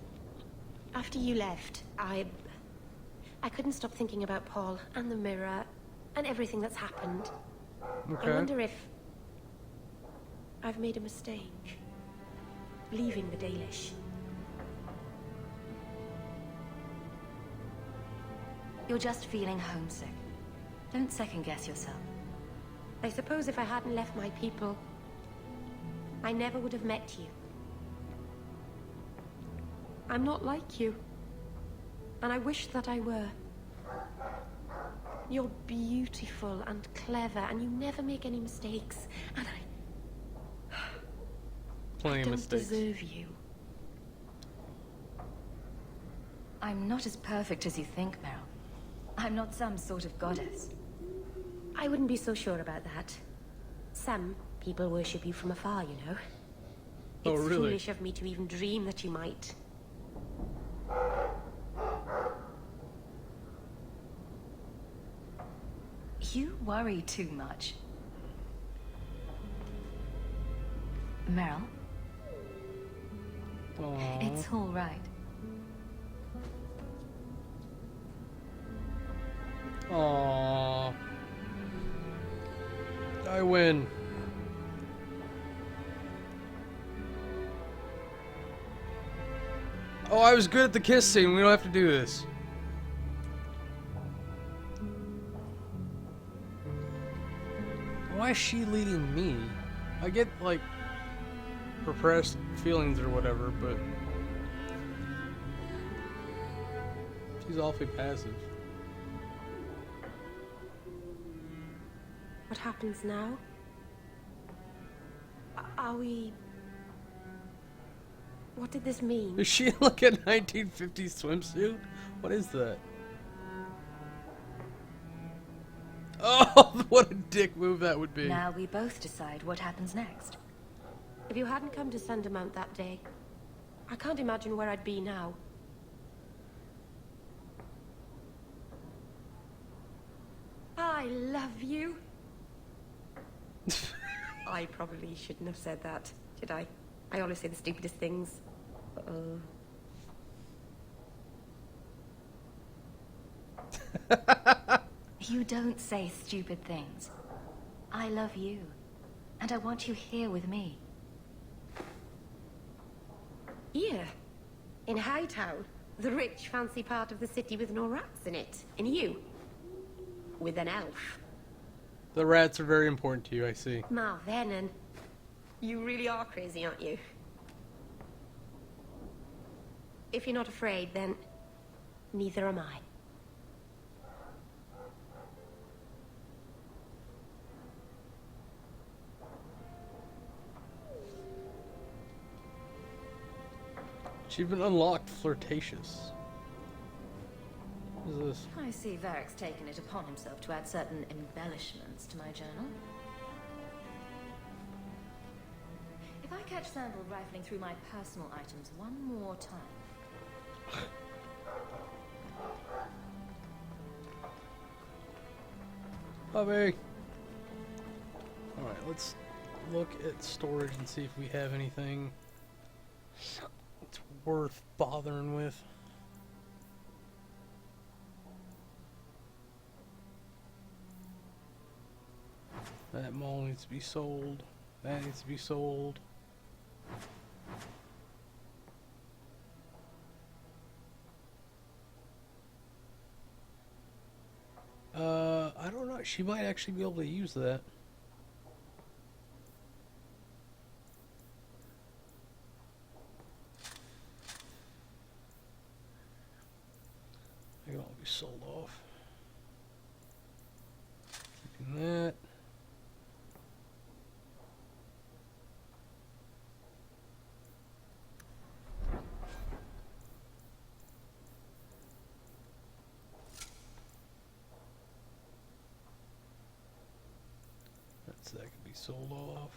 I: After you left, I couldn't stop thinking about Paul and the mirror and everything that's happened.
A: Okay.
I: I wonder if I've made a mistake leaving the Dalish.
D: You're just feeling homesick. Don't second guess yourself.
I: I suppose if I hadn't left my people, I never would have met you. I'm not like you, and I wish that I were. You're beautiful and clever, and you never make any mistakes, and
A: Plenty
I: I
A: of
I: don't
A: mistakes.
I: deserve you.
D: I'm not as perfect as you think, Meryl. I'm not some sort of goddess.
I: I wouldn't be so sure about that. Some people worship you from afar, you know.
A: Oh,
I: It's
A: really?
I: foolish of me to even dream that you might.
D: You worry too much. Meryl,
A: Aww.
D: it's all right.
A: Aww. I win. Oh, I was good at the kiss scene. We don't have to do this. Why is she leading me? I get, like, repressed feelings or whatever, but she's awfully passive.
I: What happens now? Are we... What did this mean?
A: Is she in like a 1950s swimsuit? What is that? Oh, what a dick move that would be.
D: Now we both decide what happens next.
I: If you hadn't come to Sundermount that day, I can't imagine where I'd be now. I love you. I probably shouldn't have said that, did I? I always say the stupidest things. Uh-oh.
D: You don't say stupid things. I love you, and I want you here with me.
I: Here? In Hightown? The rich, fancy part of the city with no rats in it. And you? With an elf.
A: The rats are very important to you, I see.
I: Marvenon. You really are crazy, aren't you? If you're not afraid, then neither am I.
A: Achievement unlocked, flirtatious. What is this?
D: I see Varric's taken it upon himself to add certain embellishments to my journal. If I catch Sandal rifling through my personal items one more time...
A: Bobby! Alright, let's look at storage and see if we have anything that's worth bothering with. That mall needs to be sold. That needs to be sold. I don't know. She might actually be able to use that. They can all be sold off. Keeping that. That can be sold off.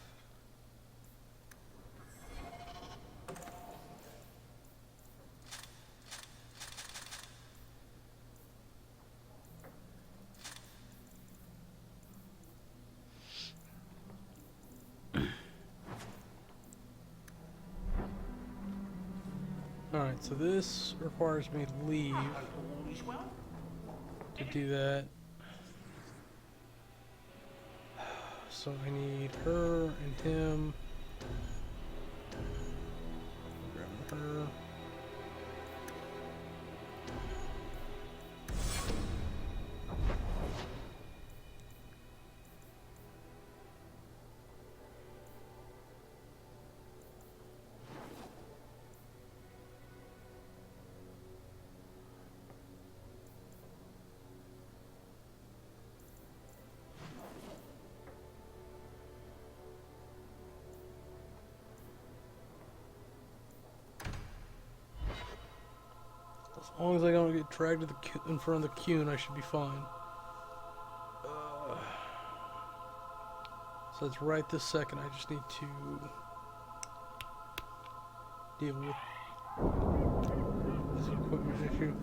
A: Alright, so this requires me to leave to do that. So I need her and him. Grab her. As long as I don't get dragged to the in front of the queue, I should be fine. So it's right this second. I just need to deal with this equipment issue.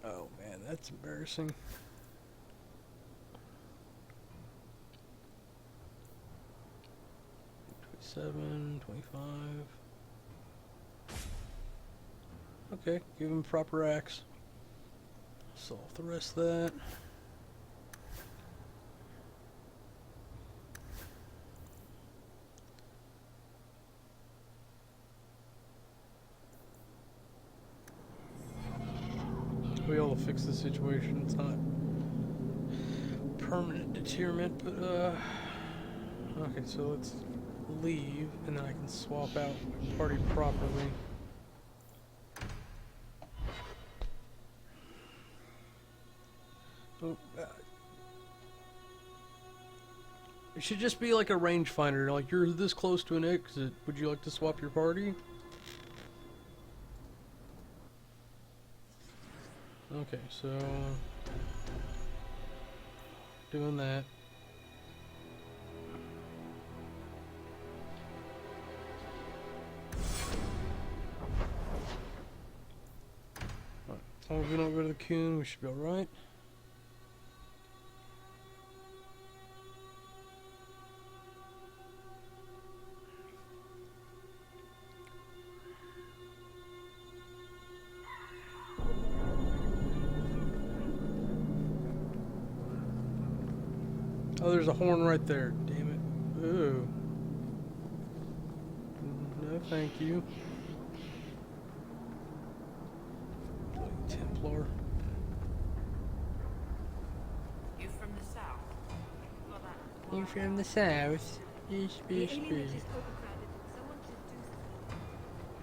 A: Oh man, that's embarrassing. $27, $25. Okay, give him proper axe. Solve the rest of that. We'll be able to fix the situation. It's not permanent deterioration, but okay, so let's leave and then I can swap out my party properly. Oh, it should just be like a rangefinder. Like, you're this close to an exit. Would you like to swap your party? Okay, so doing that. Right. As long as we don't go to the coon, we should be alright. Oh, there's a horn right there. Damn it. Ooh. No, thank you. Templar.
L: You from the south?
A: You from the south? Yes, yes, yes.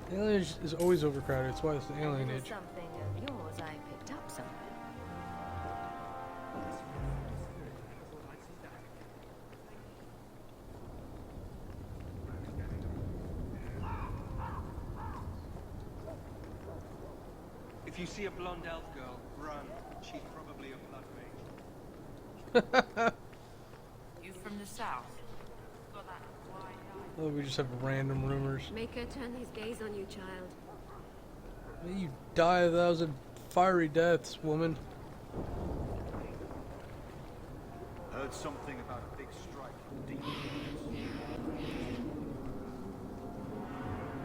A: The alienage is always overcrowded. That's why it's the alienage.
D: Something of yours I picked up somewhere.
N: If you see a blonde elf girl, run. She's probably a blood mage.
L: You from the south? Got that wide eye.
A: Oh, we just have random rumors.
I: Make her turn his gaze on you, child.
A: You die a thousand fiery deaths, woman.
N: Heard something about a big strike from deep.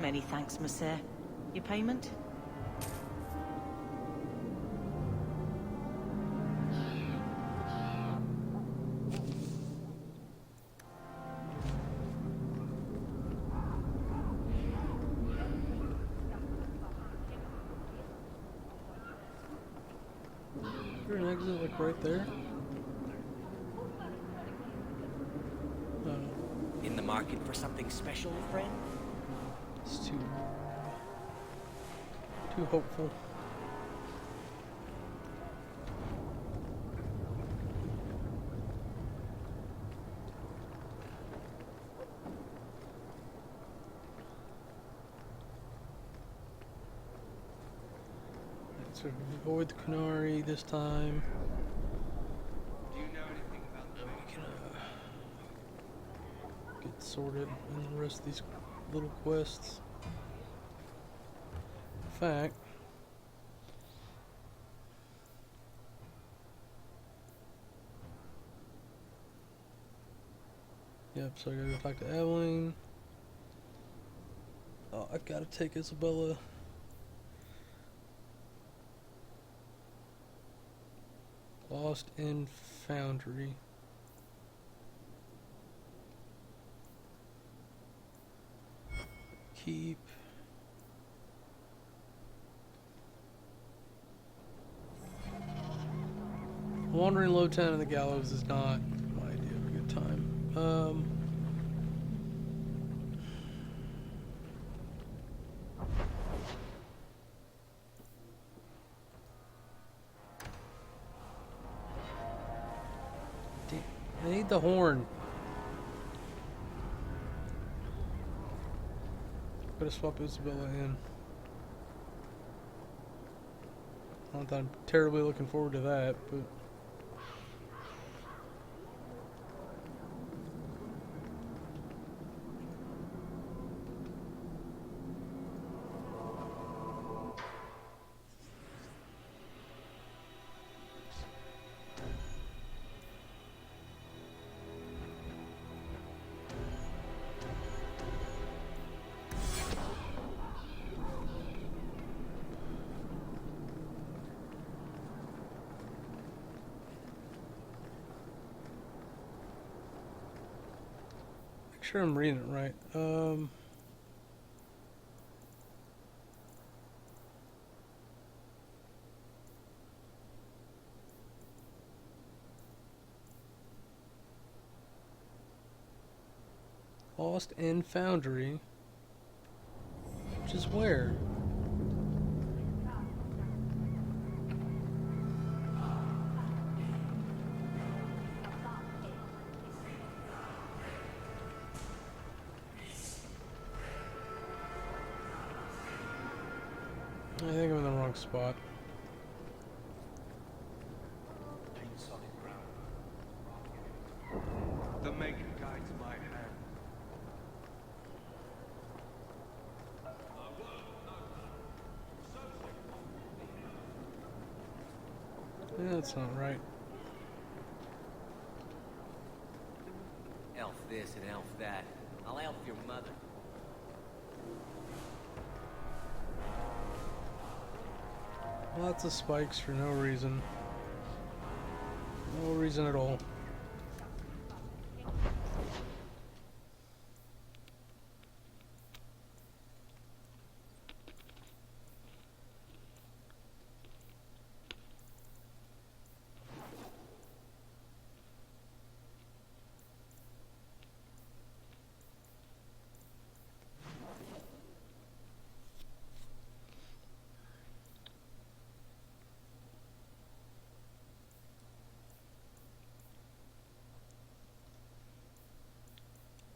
O: Many thanks, monsieur. Your payment?
A: Is there an exit like right there?
P: In the market for something special, friend?
A: It's too hopeful. So avoid the Kamurai this time.
N: Do you know anything
A: sorted in the rest of these little quests. In fact, yep, so I gotta go talk to Evelyn. Oh, I gotta take Isabella. Lost in Foundry. Keep. Wandering Lowtown and the Gallows is not my idea of a good time. I need the horn. Gotta swap Isabella in. Not that I'm terribly looking forward to that, but make sure I'm reading it right. Lost in Foundry, which is where? I think I'm in the wrong spot.
N: The maker guides my hand.
A: Yeah, that's not right.
P: Elf this and elf that. I'll elf your mother.
A: Lots of spikes for no reason. No reason at all.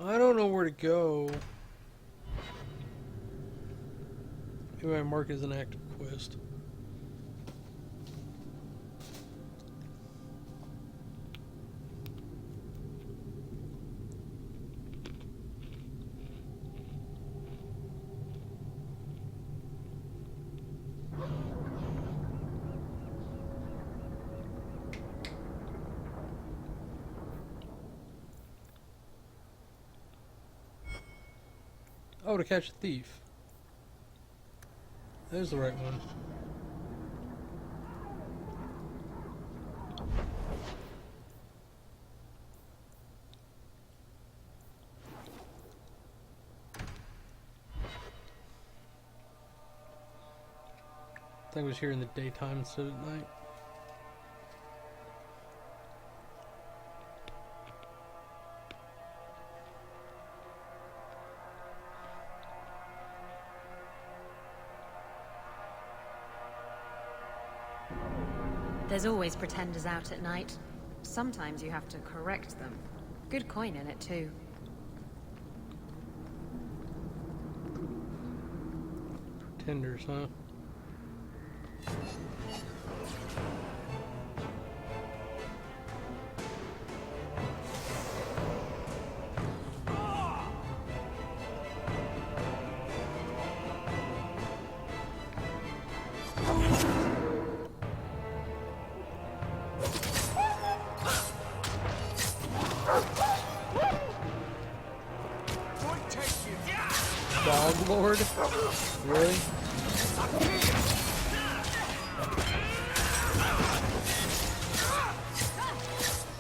A: I don't know where to go. Maybe I mark as an active quest. Oh, to catch a thief. There's the right one. I think it was here in the daytime instead of at night.
J: There's always pretenders out at night. Sometimes you have to correct them. Good coin in it, too.
A: Pretenders, huh? Dog Lord? Really?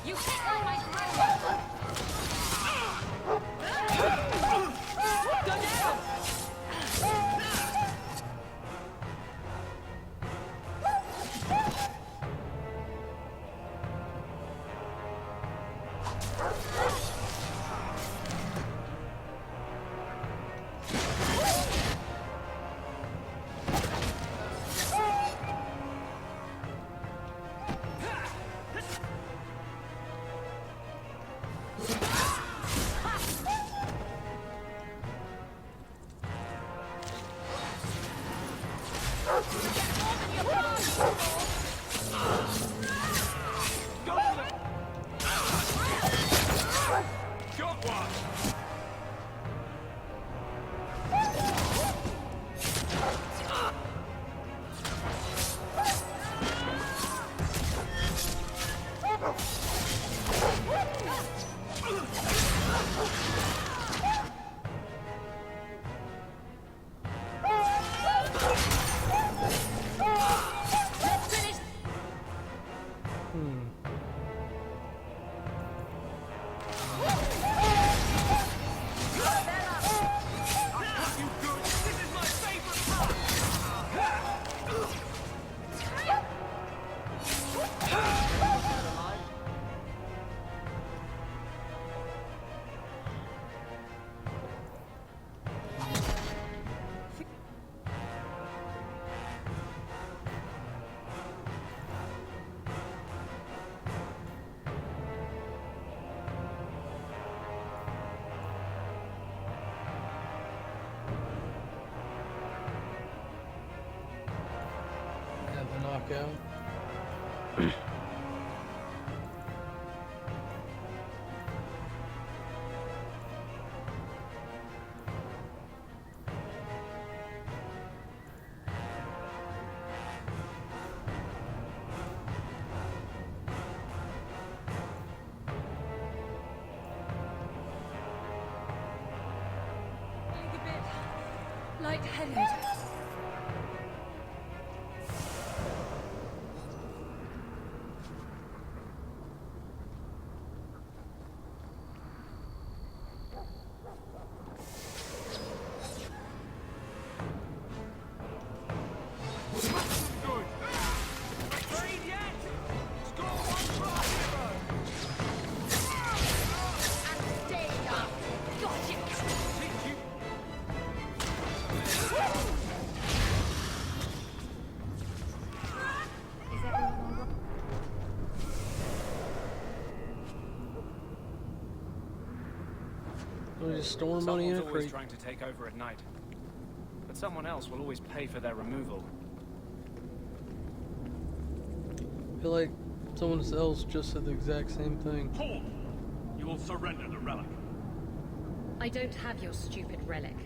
D: You hit on my grandma! Go down!
A: Go.
I: Lightheaded.
A: Storm money in a
F: Someone's always
A: crate.
F: trying to take over at night, but someone else will always pay for their removal.
A: I feel like someone else just said the exact same thing.
C: Hold! You will surrender the relic.
J: I don't have your stupid relic.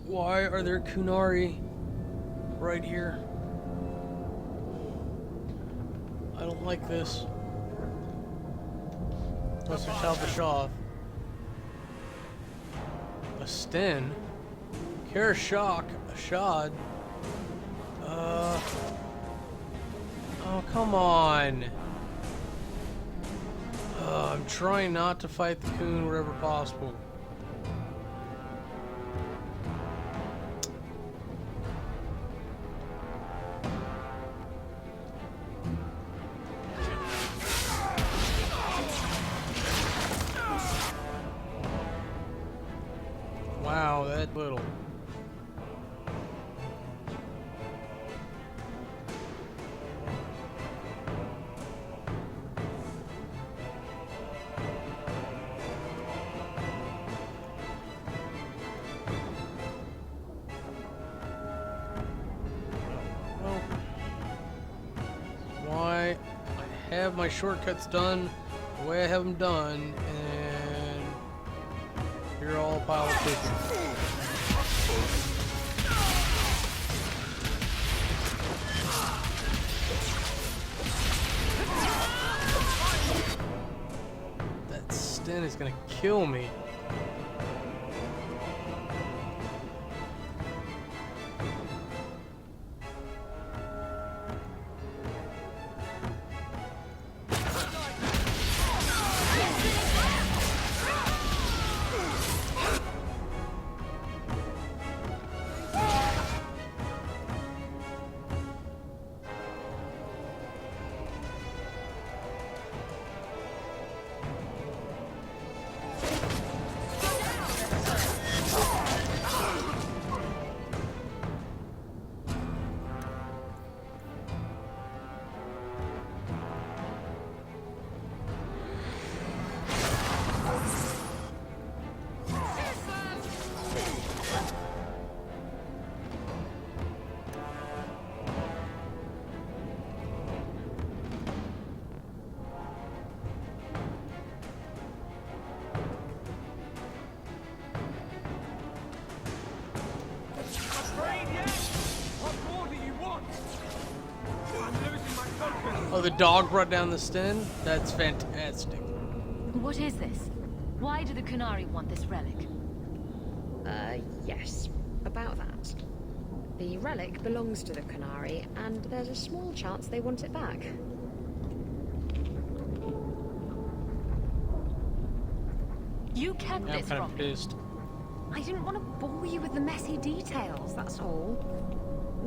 A: Why are there Kunari right here? I don't like this. Unless there's Halbashath. A Sten? Karashok? A Shad? Oh, come on. I'm trying not to fight the Coon wherever possible. Wow, that little. Well, why I have my shortcuts done the way I have them done, and you're all a pile of chicken. That Sten is gonna kill me. Oh, the dog brought down the sten? That's fantastic.
D: What is this? Why do the Kamurai want this relic?
J: Yes. About that. The relic belongs to the Kamurai, and there's a small chance they want it back.
D: You kept
A: I'm
D: this
A: kind
D: from
A: of
D: me.
A: pissed.
J: I didn't want to bore you with the messy details, that's all.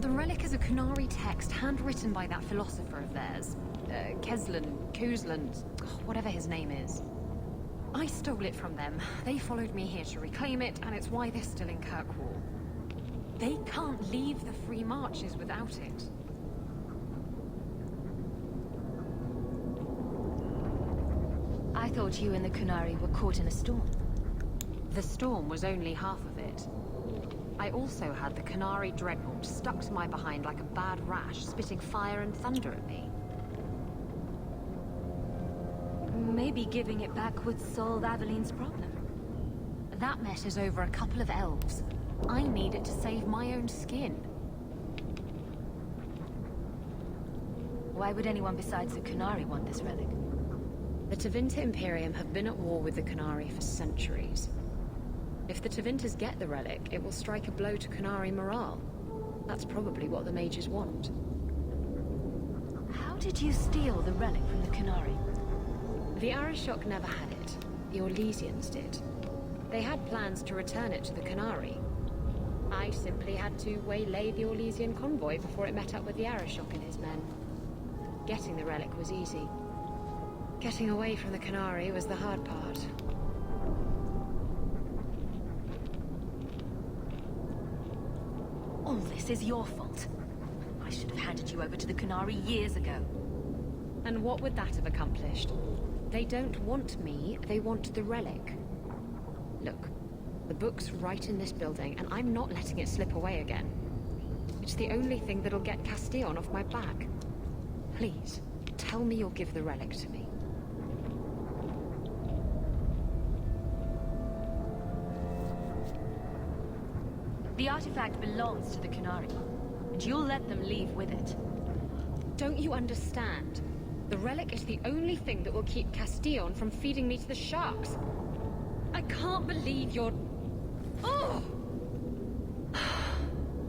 J: The relic is a Kamurai text handwritten by that philosopher of theirs. Kuzland, whatever his name is. I stole it from them. They followed me here to reclaim it, and it's why they're still in Kirkwall. They can't leave the Free Marches without it.
D: I thought you and the Kamurai were caught in a storm.
J: The storm was only half of it. I also had the Kamurai dreadnought stuck to my behind like a bad rash, spitting fire and thunder at me.
D: Maybe giving it back would solve Aveline's problem.
J: That mess is over a couple of elves. I need it to save my own skin.
D: Why would anyone besides the Kamurai want this relic?
J: The Tevinter Imperium have been at war with the Kamurai for centuries. If the Tevinters get the relic, it will strike a blow to Kamurai morale. That's probably what the mages want.
D: How did you steal the relic from the Kamurai?
J: The Arishok never had it. The Orlesians did. They had plans to return it to the Kamurai. I simply had to waylay the Orlesian convoy before it met up with the Arishok and his men. Getting the relic was easy. Getting away from the Kamurai was the hard part.
D: All this is your fault. I should have handed you over to the Kamurai years ago.
J: And what would that have accomplished? They don't want me, they want the relic. Look, the book's right in this building, and I'm not letting it slip away again. It's the only thing that'll get Castillon off my back. Please, tell me you'll give the relic to me.
D: The artifact belongs to the Kamurai, and you'll let them leave with it.
J: Don't you understand? The relic is the only thing that will keep Castillon from feeding me to the sharks. I can't believe you're... Oh!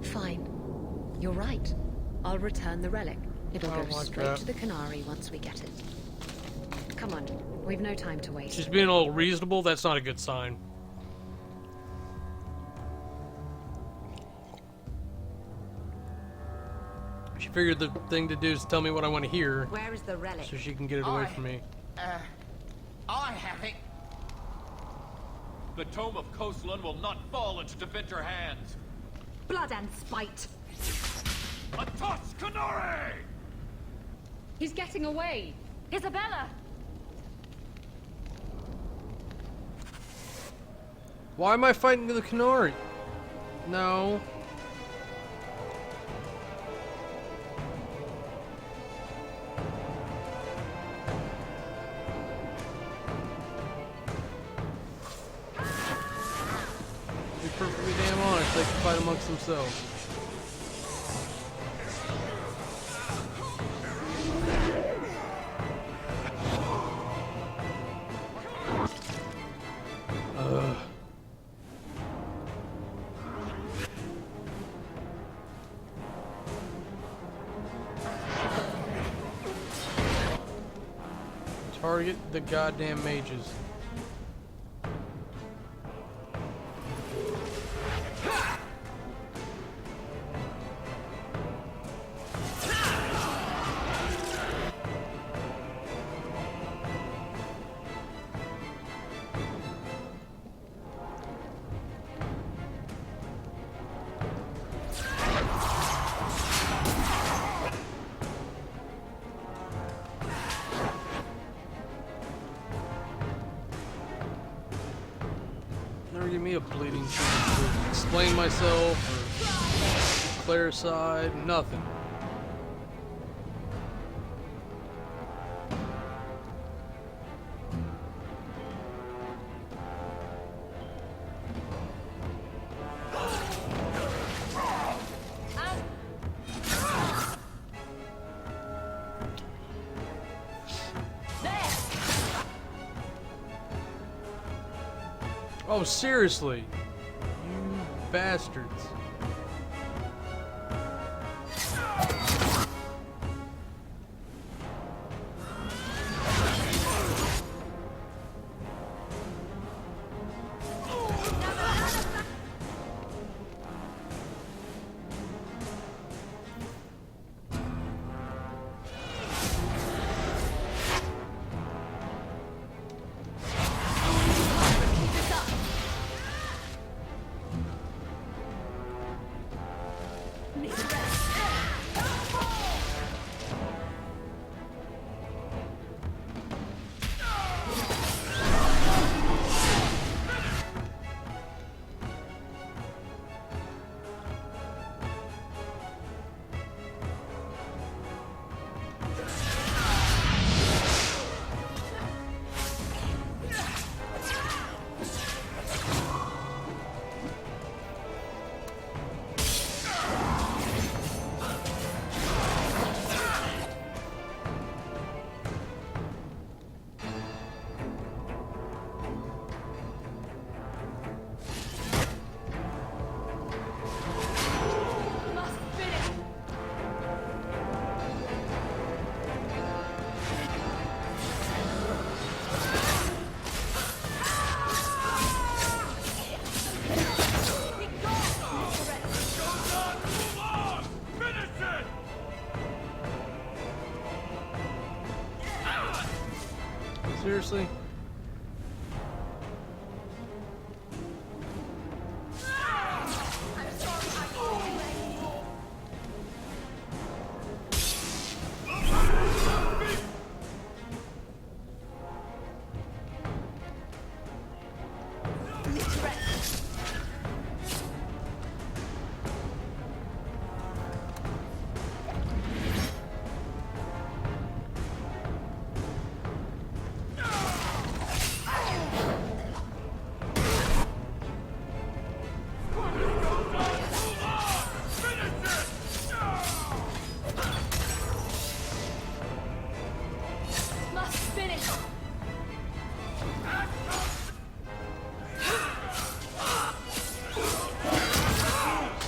J: Fine. You're right. I'll return the relic. It'll go straight to the Kamurai once we get it. Come on. We've no time to waste.
A: She's being a little reasonable. That's not a good sign. She figured the thing to do is tell me what I want to hear.
O: Where is the relic?
A: So she can get it away from me.
C: I have it. The Tome of Koslan will not fall into Tevinter hands.
J: Blood and spite.
C: Atos Kamurai!
J: He's getting away.
D: Isabella!
A: Why am I fighting the Kamurai? No. Be perfectly damn honest, they can fight amongst themselves. Target the goddamn mages. Never give me a bleeding chance to explain myself or declare side, nothing. Oh, seriously? You bastards. Seriously?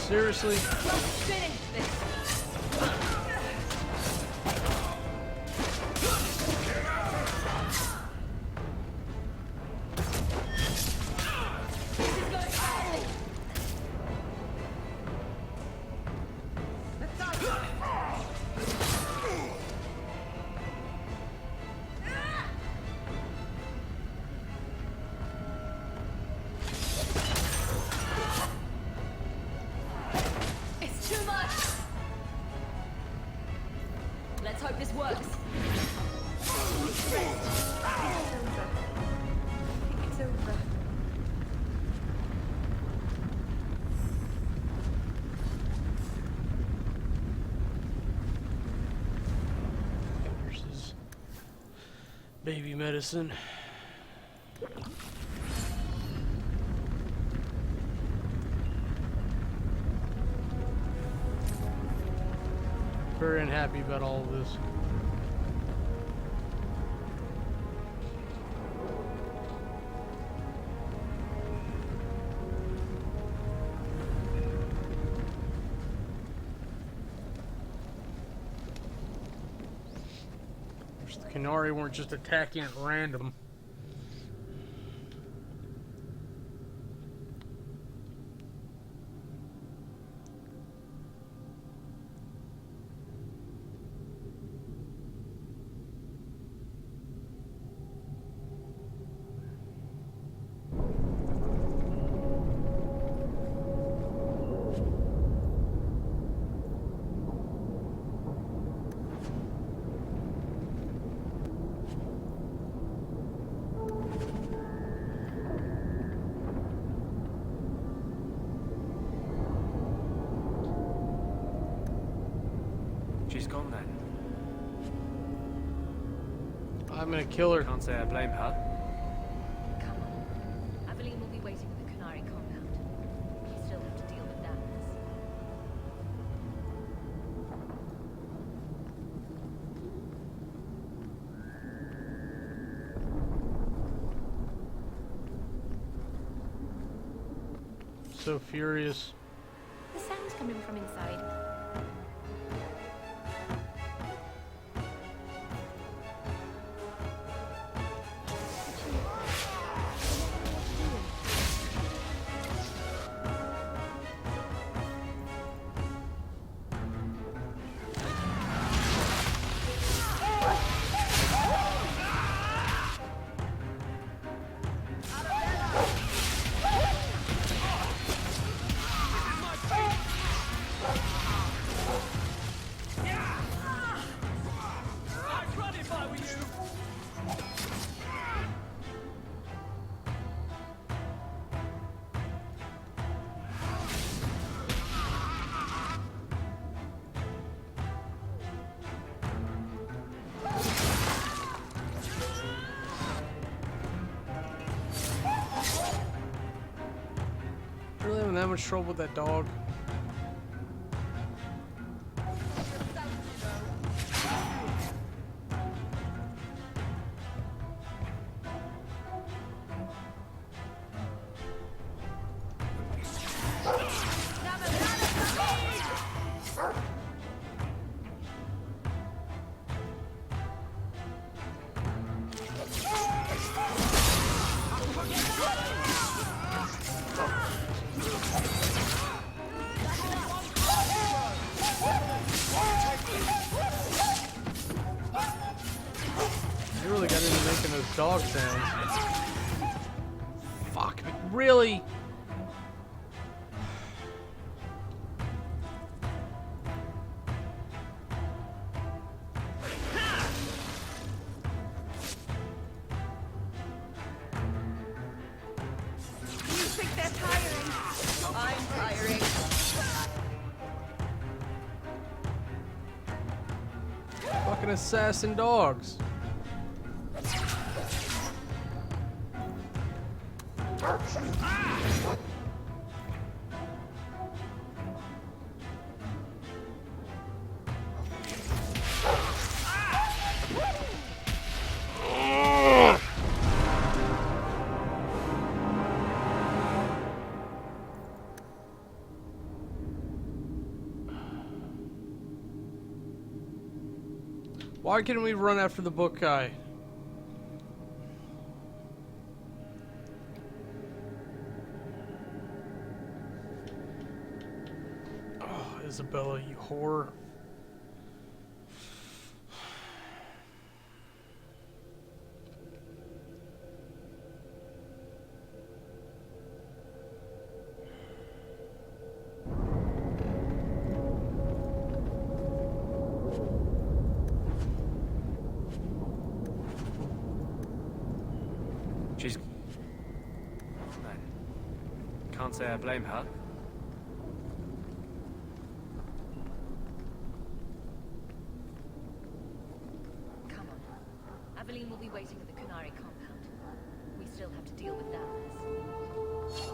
A: Seriously?
D: It's too much! Let's hope this works.
I: It's over.
A: Here's his baby medicine. Very unhappy about all of this. Wish the Kamurai weren't just attacking at random.
F: She's gone then.
A: I'm gonna kill her.
F: Can't say I blame her.
D: Come on. Aveline will be waiting at the Kamurai compound. You still have to deal with that mess.
A: so furious.
E: The sound's coming from inside.
A: Really having that much trouble with that dog? You really got into making those dog sounds. Fuck, really?
E: You think they're tiring? I'm tiring.
A: Fucking assassin dogs. Why can't we run after the book guy? Oh, Isabella, you whore.
F: She's... Can't say I blame her.
D: Come on. Aveline will be waiting at the Kamurai compound. We still have to deal with that mess.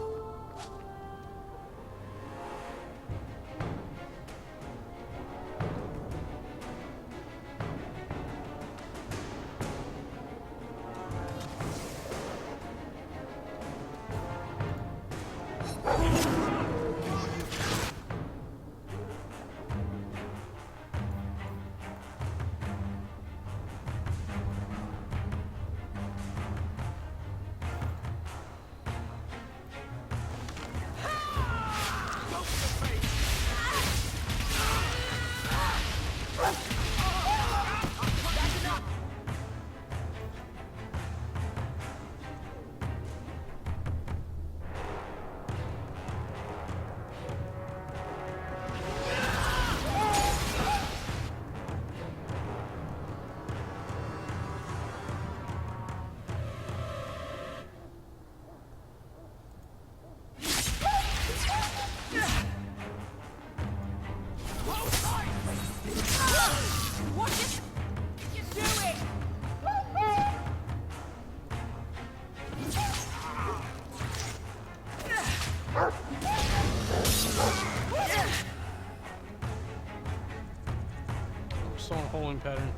D: Still on a holding pattern.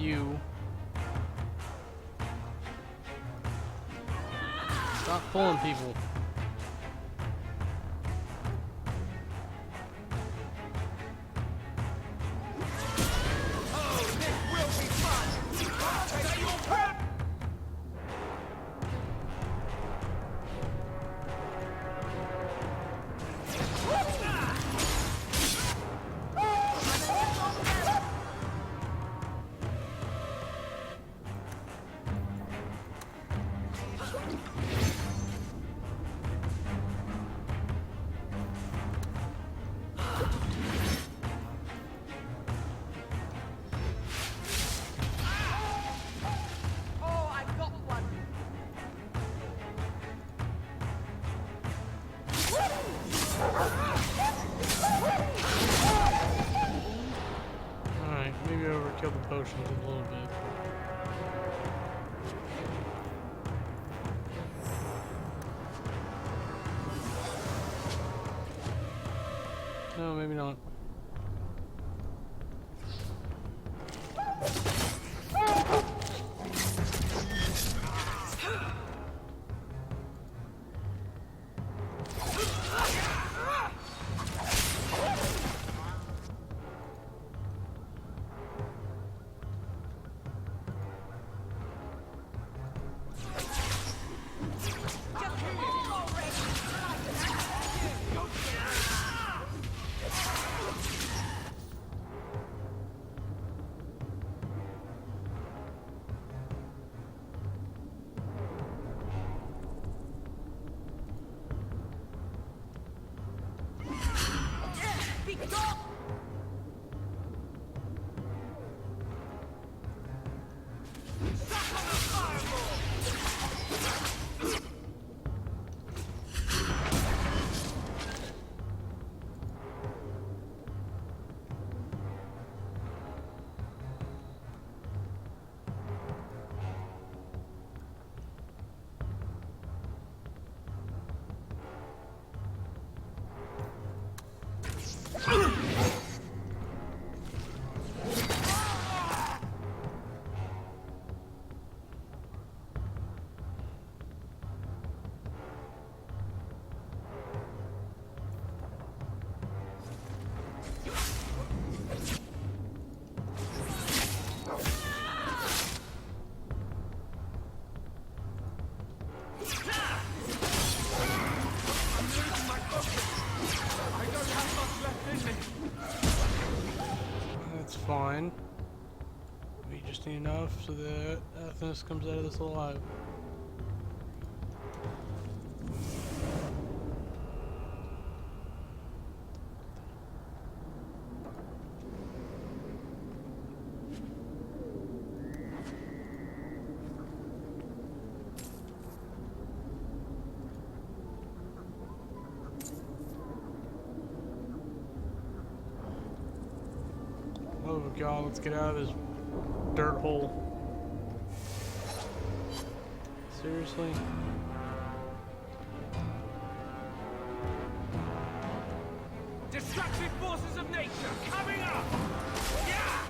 A: you. Stop pulling people. Alright, maybe overkill the potions a little bit. No, maybe not. That's fine. We just need enough so that Athens comes out of this alive. Oh god, let's get out of this dirt hole. Seriously?
Q: Destructive forces of nature coming up! Yeah!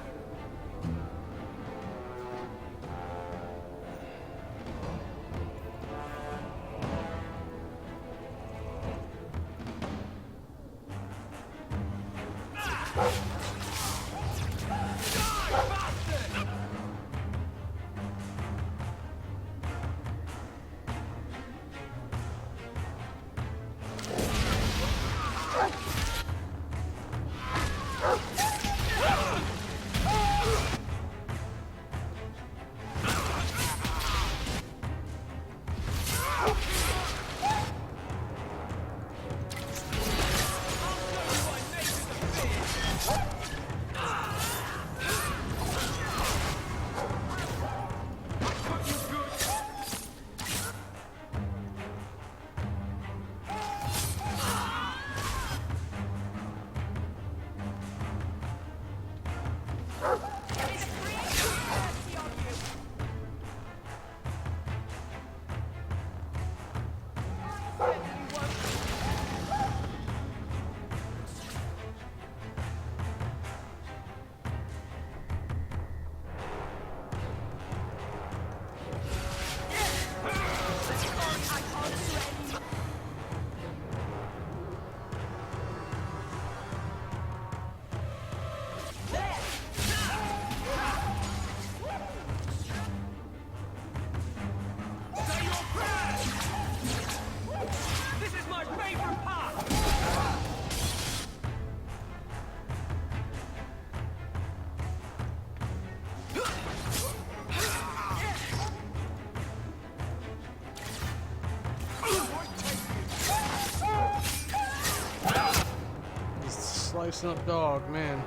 A: messing up dog, man.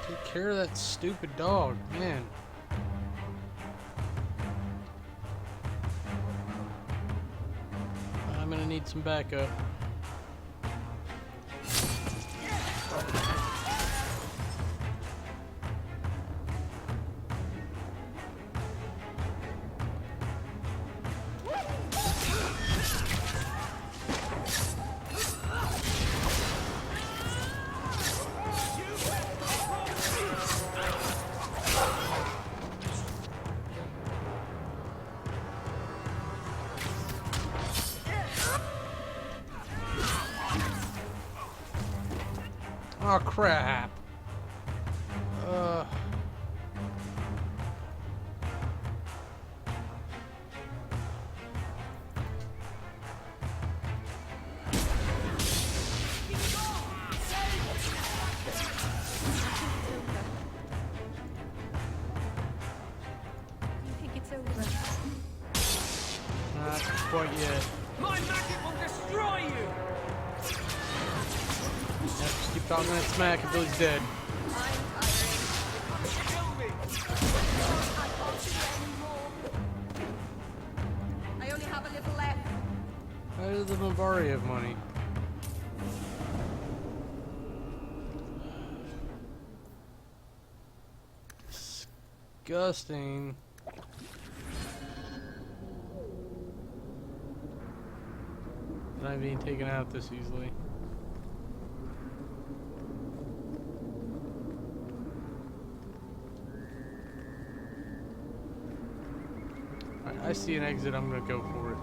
A: Take care of that stupid dog, man. I'm gonna need some backup. Oh crap.
I: You think it's over?
A: Not quite yet.
Q: My magic will destroy you!
A: Yep, just keep talking that smack until he's dead.
I: I only have a little left.
A: How does the Mabari have money? Disgusting. Not being taken out this easily. Alright, I see an exit, I'm gonna go for it.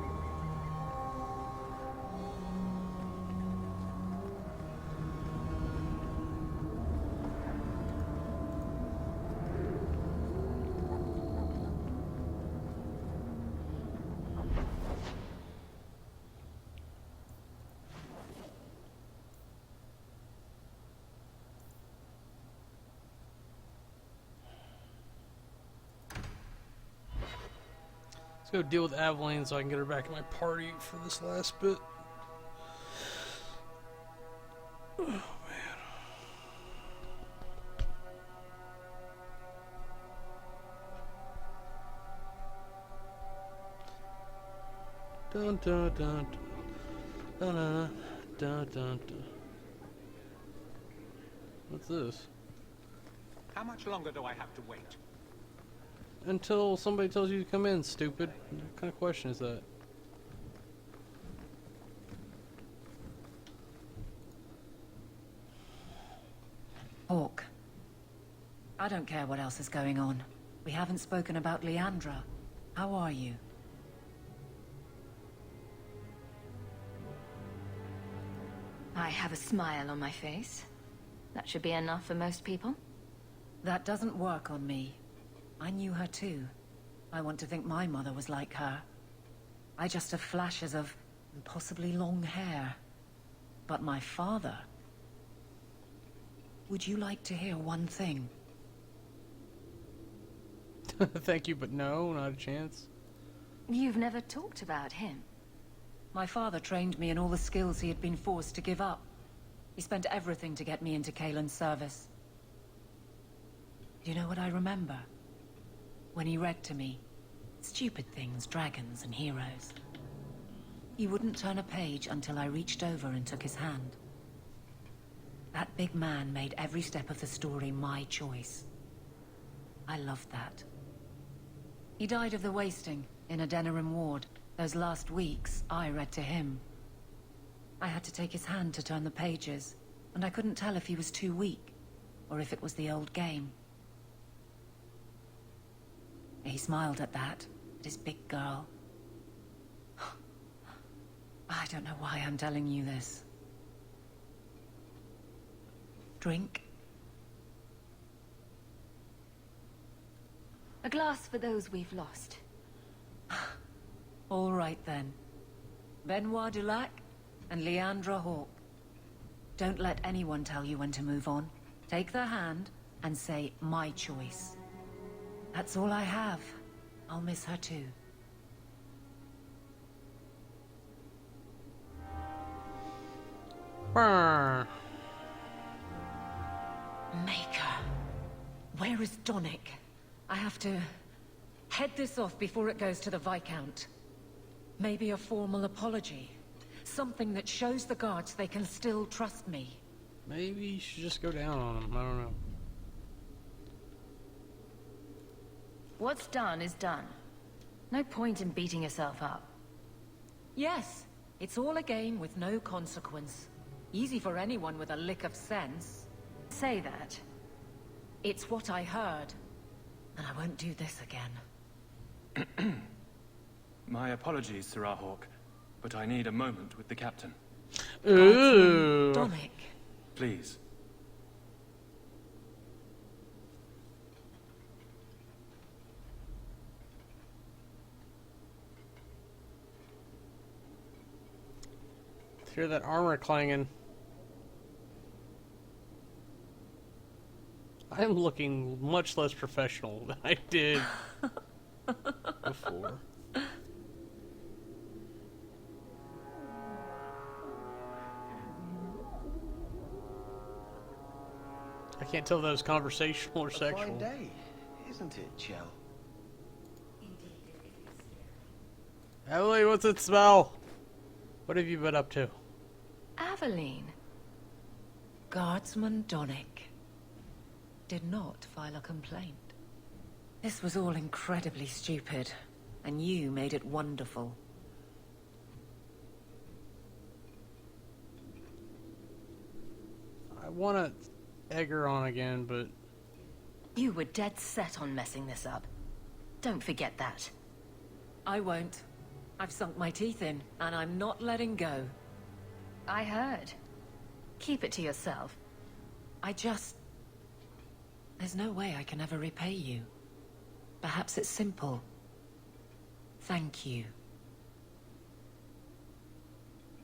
A: Go deal with Aveline so I can get her back in my party for this last bit. Oh man. Dun dun dun dun dun dun dun dun. What's this?
H: How much longer do I have to wait?
A: Until somebody tells you to come in, stupid. What kind of question is that?
R: Hawk. I don't care what else is going on. We haven't spoken about Leandra. How are you?
D: I have a smile on my face. That should be enough for most people.
R: That doesn't work on me. I knew her too. I want to think my mother was like her. I just have flashes of impossibly long hair. But my father... Would you like to hear one thing?
A: Thank you, but no, not a chance.
D: You've never talked about him.
R: My father trained me in all the skills he had been forced to give up. He spent everything to get me into Kaelin's service. Do you know what I remember? When he read to me, stupid things, dragons and heroes. He wouldn't turn a page until I reached over and took his hand. That big man made every step of the story my choice. I loved that. He died of the wasting in a Denerim ward. Those last weeks, I read to him. I had to take his hand to turn the pages, and I couldn't tell if he was too weak, or if it was the old game. He smiled at that, at his big girl. I don't know why I'm telling you this. Drink?
D: A glass for those we've lost.
R: All right then. Benoit Dulac and Leandra Hawk. Don't let anyone tell you when to move on. Take their hand and say, my choice. That's all I have. I'll miss her too.
A: Brr.
R: Maker. Where is Donick? I have to head this off before it goes to the Viscount. Maybe a formal apology. Something that shows the guards they can still trust me.
A: Maybe you should just go down on them. I don't know.
D: What's done is done. No point in beating yourself up.
R: Yes, it's all a game with no consequence. Easy for anyone with a lick of sense.
D: Say that.
R: It's what I heard. And I won't do this again.
F: My apologies, Sir Hawk, but I need a moment with the captain.
A: Ooh.
R: Donick.
F: Please.
A: Hear that armor clanging. I am looking much less professional than I did before. I can't tell if that was conversational or sexual.
K: Fine day, isn't it, Chell?
A: Emily, what's it smell? What have you been up to?
D: Aveline.
R: Guardsman Donick did not file a complaint. This was all incredibly stupid, and you made it wonderful.
A: I want to egg her on again, but...
D: You were dead set on messing this up. Don't forget that.
R: I won't. I've sunk my teeth in, and I'm not letting go.
D: I heard. Keep it to yourself.
R: There's no way I can ever repay you. Perhaps it's simple. Thank you.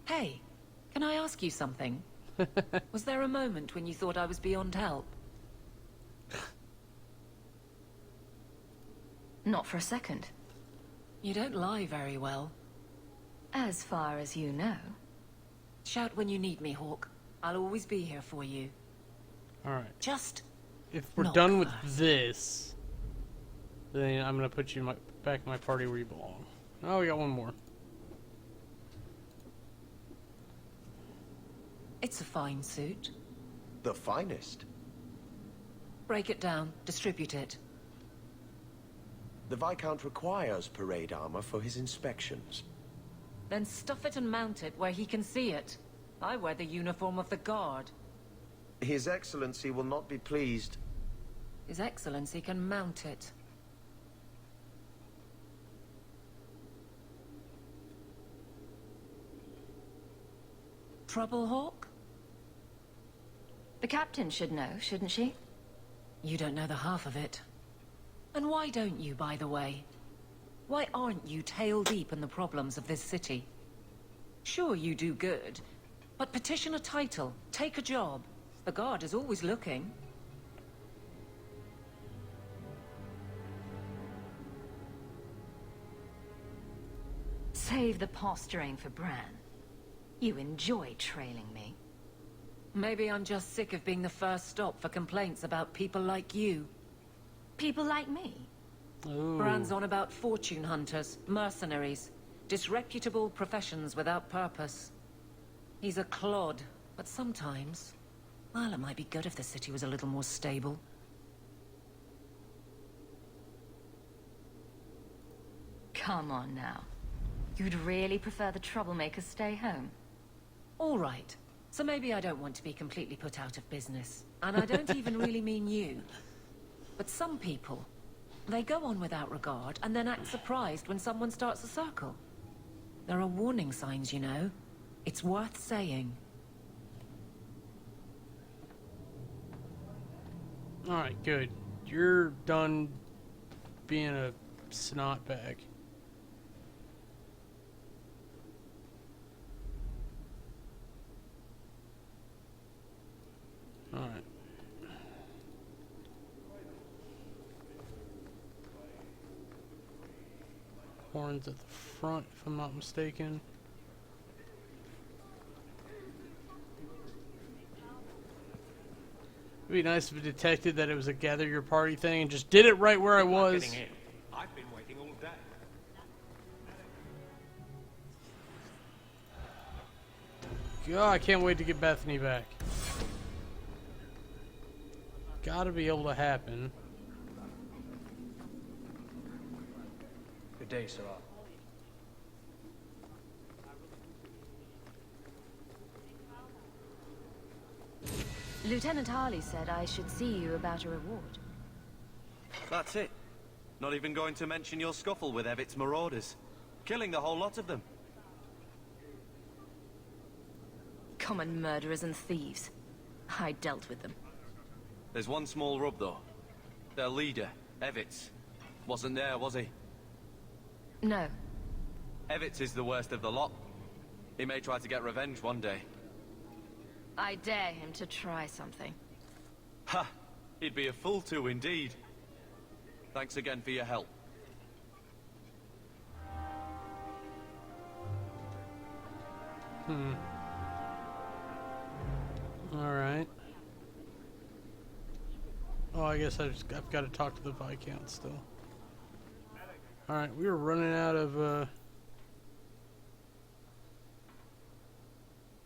R: Hey, can I ask you something? Was there a moment when you thought I was beyond help?
D: Not for a second.
R: You don't lie very well.
D: As far as you know.
R: Shout when you need me, Hawk. I'll always be here for you.
A: Alright.
R: Just...
A: If we're done with this, then I'm going to put you back in my party where you belong. Oh, we got one more.
R: It's a fine suit.
K: The finest.
R: Break it down. Distribute it.
K: The Viscount requires parade armor for his inspections.
R: Then stuff it and mount it where he can see it. I wear the uniform of the Guard.
K: His Excellency will not be pleased.
R: His Excellency can mount it. Trouble, Hawk?
D: The captain should know, shouldn't she?
R: You don't know the half of it. And why don't you, by the way? Why aren't you tail deep in the problems of this city? Sure, you do good, but petition a title, take a job. The Guard is always looking.
D: Save the posturing for Bran. You enjoy trailing me.
R: Maybe I'm just sick of being the first stop for complaints about people like you.
D: People like me?
A: Ooh.
R: Bran's on about fortune hunters, mercenaries, disreputable professions without purpose. He's a clod, but sometimes... well, it might be good if the city was a little more stable.
D: Come on now. You'd really prefer the troublemakers stay home?
R: All right. So maybe I don't want to be completely put out of business. And I don't even really mean you. But some people, they go on without regard and then act surprised when someone starts a circle. There are warning signs, you know. It's worth saying.
A: Alright, good. You're done being a snot bag. Alright. Horns at the front, if I'm not mistaken. It'd be nice if it detected that it was a gather your party thing and just did it right where I was.
Q: Getting in. I've been waiting all day.
A: God, I can't wait to get Bethany back. Gotta be able to happen.
M: Good day, sir.
D: Lieutenant Harley said I should see you about a reward.
S: That's it. Not even going to mention your scuffle with Evit's marauders. Killing the whole lot of them.
D: Common murderers and thieves. I dealt with them.
S: There's one small rub, though. Their leader, Evitz, wasn't there, was he?
D: No.
S: Evitz is the worst of the lot. He may try to get revenge one day.
D: I dare him to try something.
S: Ha! He'd be a fool to, indeed. Thanks again for your help.
A: Alright. Oh, I guess I've got to talk to the Viscount still. Alright, we were running out of